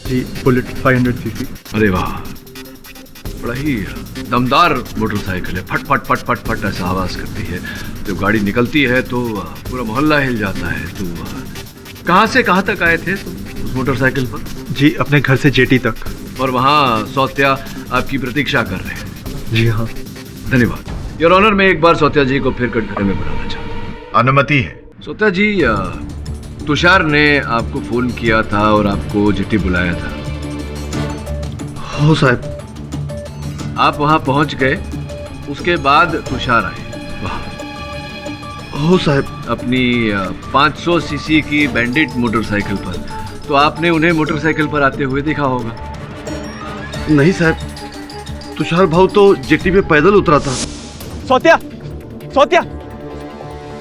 जी, बुलेट 500 सीसी। अरे वाह, बड़ा ही दमदार मोटरसाइकिल है। फट फट फट फट फट ऐसा आवाज करती है। जब गाड़ी निकलती है तो पूरा मोहल्ला हिल जाता है। तो कहाँ से कहाँ तक आए थे तुम उस मोटरसाइकिल पर? जी, अपने घर से जेटी तक। और वहाँ सौत्या आपकी प्रतीक्षा कर रहे हैं? जी हाँ। धन्यवाद योर ऑनर। मैं एक बार सौत्या जी को फिर कटघरे में बुलाना चाहता हूँ। अनुमति है। सौत्या जी, तुषार ने आपको फोन किया था और आपको जेटी बुलाया था। हो साहब। आप वहां पहुंच गए, उसके बाद तुषार आए वहां। हो साहब। अपनी 500 सीसी की बैंडिट मोटरसाइकिल पर। तो आपने उन्हें मोटरसाइकिल पर आते हुए देखा होगा? नहीं साहब, तुषार भाव तो जेटी पे पैदल उतरा था। सौत्या, सौत्या,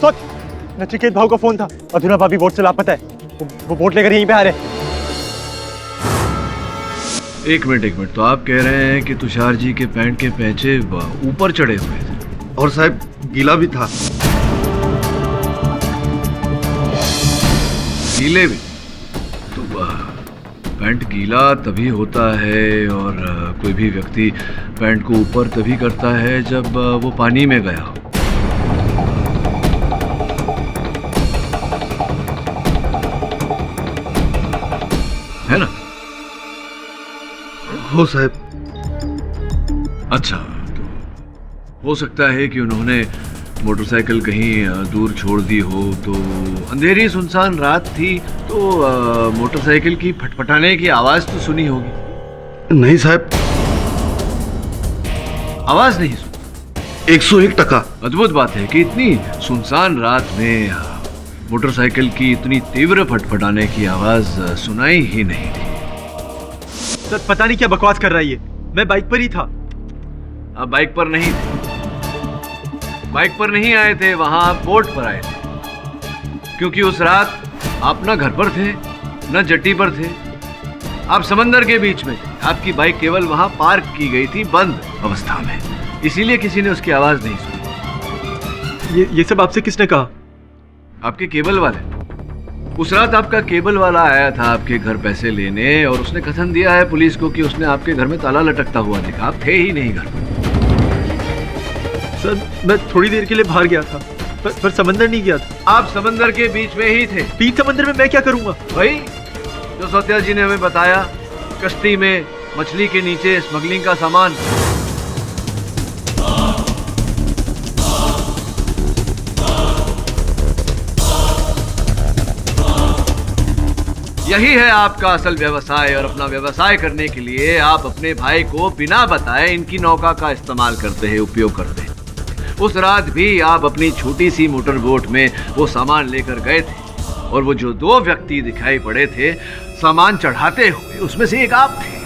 सौत्या, नचिकेत भाव का फोन था। अधुना भाभी बोट से लापता है। वो बोट लेकर यहीं पे आ रहे। एक मिनट। तो आप कह रहे हैं कि तुषार जी के पैंट के पैंचे ऊपर चढ़े हुए थे? और साहब गीला भी था। गीले भी? तो पैंट गीला तभी होता है और कोई भी व्यक्ति पैंट को ऊपर तभी करता है जब वो पानी में गया हो। है ना? हो साहब। अच्छा, तो हो सकता है कि उन्होंने मोटरसाइकिल कहीं दूर छोड़ दी हो। तो अंधेरी सुनसान रात थी तो मोटरसाइकिल की फटफटाने की आवाज तो सुनी होगी? नहीं साहब, आवाज नहीं सुनी? 101%। अद्भुत बात है कि इतनी सुनसान रात में मोटरसाइकिल की इतनी तीव्र फटफटाने की आवाज सुनाई ही नहीं थी। सर, पता नहीं क्या बकवास कर रहा है ये। मैं बाइक पर ही था। आप बाइक पर नहीं थे? बाइक पर नहीं आए थे, वहां आप बोट पर आए थे, क्योंकि उस रात आप न घर पर थे न जेटी पर थे। आप समंदर के बीच में थे। आपकी बाइक केवल वहां पार्क की गई थी बंद अवस्था में, इसीलिए किसी ने उसकी आवाज नहीं सुनी। ये सब आपसे किसने कहा? आपके केबल वाले। उस रात आपका केबल वाला आया था आपके घर पैसे लेने और उसने कथन दिया है पुलिस को कि उसने आपके घर में ताला लटकता हुआ देखा। आप थे ही नहीं घर पर। सर, मैं थोड़ी देर के लिए बाहर गया था, पर समंदर नहीं गया था। आप समंदर के बीच में ही थे। बीच समंदर में मैं क्या करूंगा? भाई, जो सौत्या जी ने हमें बताया, कश्ती में मछली के नीचे स्मगलिंग का सामान। यही है आपका असल व्यवसाय और अपना व्यवसाय करने के लिए आप अपने भाई को बिना बताए इनकी नौका का इस्तेमाल करते हैं, उपयोग करते हैं। उस रात भी आप अपनी छोटी सी मोटर बोट में वो सामान लेकर गए थे और वो जो दो व्यक्ति दिखाई पड़े थे सामान चढ़ाते हुए उसमें से एक आप थे।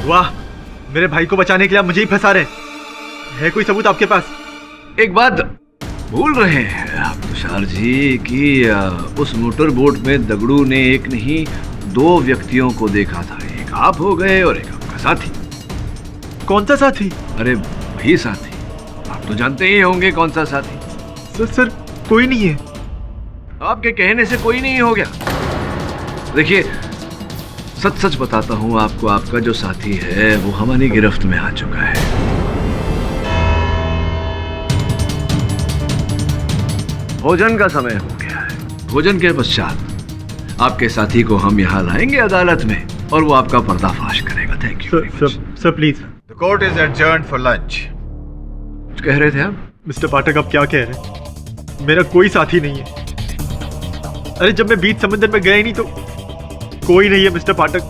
वाह, मेरे भाई को बचाने के लिए आप मुझे ही फंसा रहे हैं। है कोई सबूत आपके पास? एक बात भूल रहे हैं आप तुषार जी कि उस मोटर बोट में दगड़ू ने एक नहीं 2 व्यक्तियों को देखा था। एक आप हो गए और एक आपका साथी। कौन सा साथी? अरे वही साथी, आप तो जानते ही होंगे कौन सा साथी। सर कोई नहीं है। आपके कहने से कोई नहीं हो गया। देखिए, सच सच बताता हूं आपको, आपका जो साथी है वो हमारी गिरफ्त में आ चुका है। भोजन का समय हो गया है। भोजन के पश्चात आपके साथी को हम यहाँ लाएंगे अदालत में और वो आपका पर्दाफाश करेगा। Thank you. Sir please. The court is adjourned for lunch. कुछ कह रहे थे आप? मिस्टर पाठक, आप क्या कह रहे हैं? मेरा कोई साथी नहीं है। अरे जब मैं बीच समंदर में गया ही नहीं तो कोई नहीं है मिस्टर पाठक।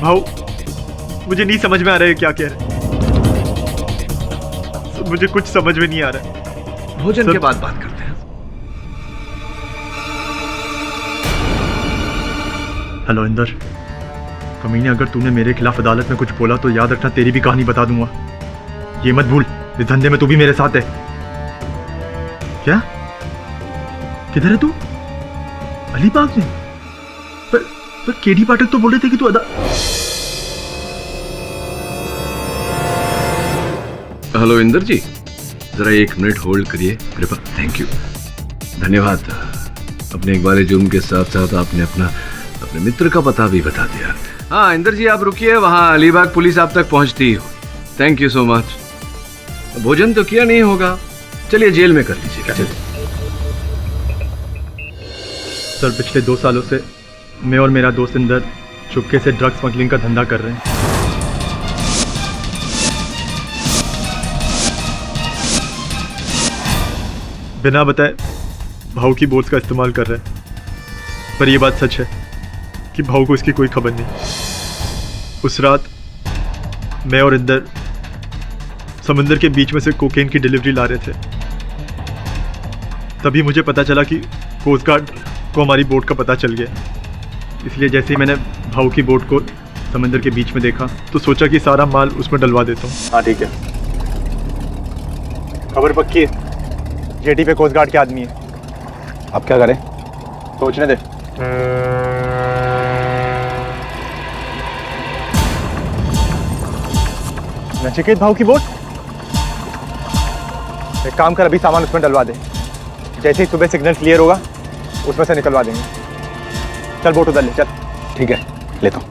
भाऊ, मुझे नहीं समझ में आ रहा है क्या कह रहे हैं। मुझे कुछ समझ में नहीं आ रहा है। भोजन के बाद बात करते हैं। हेलो इंदर, कमीने, अगर तूने मेरे खिलाफ अदालत में कुछ बोला तो याद रखना तेरी भी कहानी बता दूंगा। ये मत भूल, इस धंधे में तू भी मेरे साथ है। क्या? किधर है तू? अलीबाग में? पर केडी पाठक तो बोल रहे थे कि तू हेलो इंदर जी, जरा 1 मिनट होल्ड करिए कृपा। थैंक यू, धन्यवाद। अपने इकबाल जुर्म के साथ साथ आपने अपने मित्र का पता भी बता दिया। हाँ इंदर जी, आप रुकिए, वहाँ अलीबाग पुलिस आप तक पहुँचती हो। Thank you so much. भोजन तो किया नहीं होगा, चलिए जेल में कर लीजिएगा। चलिए। सर, पिछले 2 सालों से मैं और मेरा दोस्त इंदर चुपके से ड्रग स्मगलिंग का धंधा कर रहे हैं। बिना बताए भाऊ की बोट्स का इस्तेमाल कर रहे हैं। पर यह बात सच है कि भाऊ को इसकी कोई खबर नहीं। उस रात मैं और इंदर समुंदर के बीच में से कोकेन की डिलीवरी ला रहे थे। तभी मुझे पता चला कि कोस्ट गार्ड को हमारी बोट का पता चल गया। इसलिए जैसे ही मैंने भाऊ की बोट को समंदर के बीच में देखा तो सोचा कि सारा माल उसमें डलवा देता हूँ। हाँ ठीक है, खबर पक्की है। जेटी पे कोस्ट गार्ड के आदमी है। अब क्या करें? सोचने दे। नचिकेत भाऊ की बोट? एक काम कर, अभी सामान उसमें डलवा दे। जैसे ही सुबह सिग्नल क्लियर होगा उसमें से निकलवा देंगे। चल बोट उधर ले चल। ठीक है, लेता हूँ।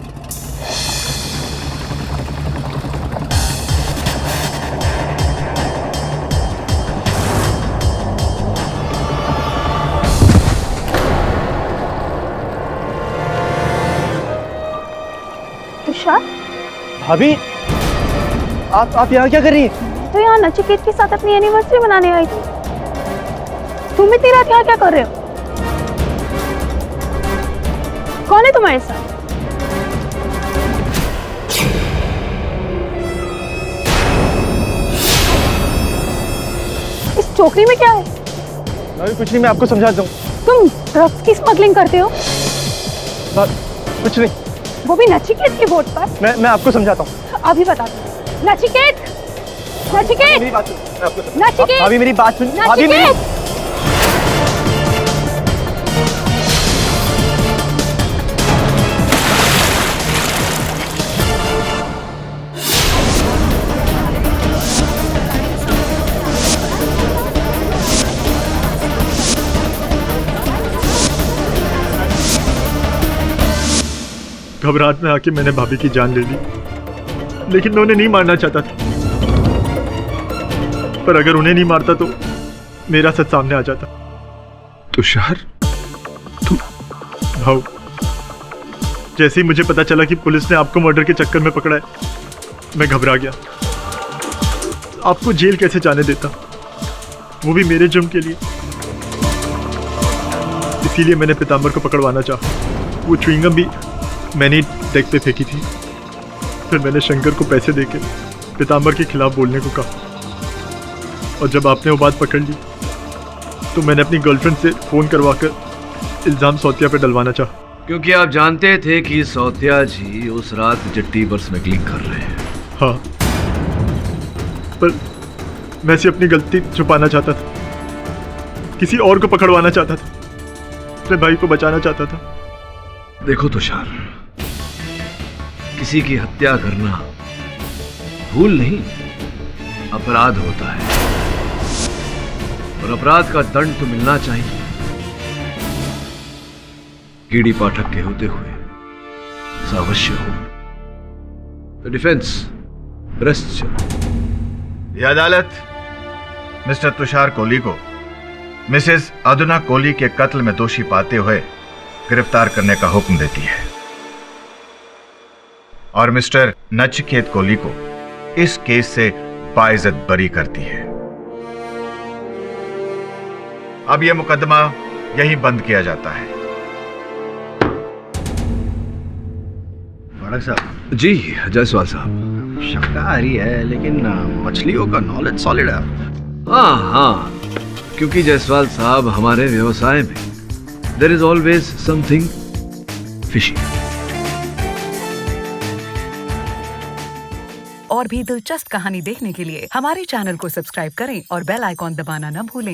तुषार, भाभी, आप यहाँ क्या कर रही हैं? तो यहाँ नचिकेत के साथ अपनी एनिवर्सरी मनाने आई थी। तुम इतनी रात यहाँ क्या कर रहे हो? कौन है तुम्हारे साथ? इस टोकरी में क्या है? अभी कुछ नहीं, मैं आपको समझाता हूँ। तुम ड्रग्स की स्मगलिंग करते हो? कुछ नहीं। वो भी नचिकेत की बोट पर? मैं आपको समझाता हूँ। अभी बता दो। नचिकेत, नचिकेत, मेरी बात सुन। नचिकेत, भाभी मेरी बात सुन। भाभी मेरी घबराहट में आके मैंने भाभी की जान ले ली, लेकिन मैं उन्हें नहीं मारना चाहता था। पर अगर उन्हें नहीं मारता तो मेरा सच सामने आ जाता। तुषार, भाऊ, जैसे ही मुझे पता चला कि पुलिस ने आपको मर्डर के चक्कर में पकड़ा है, मैं घबरा गया। आपको जेल कैसे जाने देता, वो भी मेरे जुर्म के लिए। इसीलिए मैंने पीताम्बर को पकड़वाना चाहा। वो च्युइंगम भी मैंने डेक पे फेंकी थी। फिर मैंने शंकर को पैसे देके पीताम्बर के खिलाफ बोलने को कहा। और जब आपने वो बात पकड़ ली तो मैंने अपनी गर्लफ्रेंड से फ़ोन करवाकर इल्ज़ाम सौतिया पे डलवाना चाहा। क्योंकि आप जानते थे कि सौतिया जी उस रात जट्टी पर स्मगलिंग कर रहे हैं। हाँ, पर मैं से अपनी गलती छुपाना चाहता था, किसी और को पकड़वाना चाहता था, अपने भाई को बचाना चाहता था। देखो तुषार, किसी की हत्या करना भूल नहीं, अपराध होता है और अपराध का दंड तो मिलना चाहिए। कीड़ी पाठक के होते हुए ऐसा अवश्य हो। तो डिफेंस रेस्ट चलो। ये अदालत मिस्टर तुषार कोहली को मिसेस अदुना कोहली के कत्ल में दोषी पाते हुए गिरफ्तार करने का हुक्म देती है और मिस्टर नचिकेत कोहली को इस केस से बाइज्जत बरी करती है। अब यह मुकदमा यहीं बंद किया जाता है। माड़क साहब। जी जायसवाल साहब। शाकाहारी है लेकिन मछलियों का नॉलेज सॉलिड है। हाँ, क्योंकि जायसवाल साहब हमारे व्यवसाय में there is always something fishy. और भी दिलचस्प कहानी देखने के लिए हमारे चैनल को सब्सक्राइब करें और बेल आइकॉन दबाना न भूलें।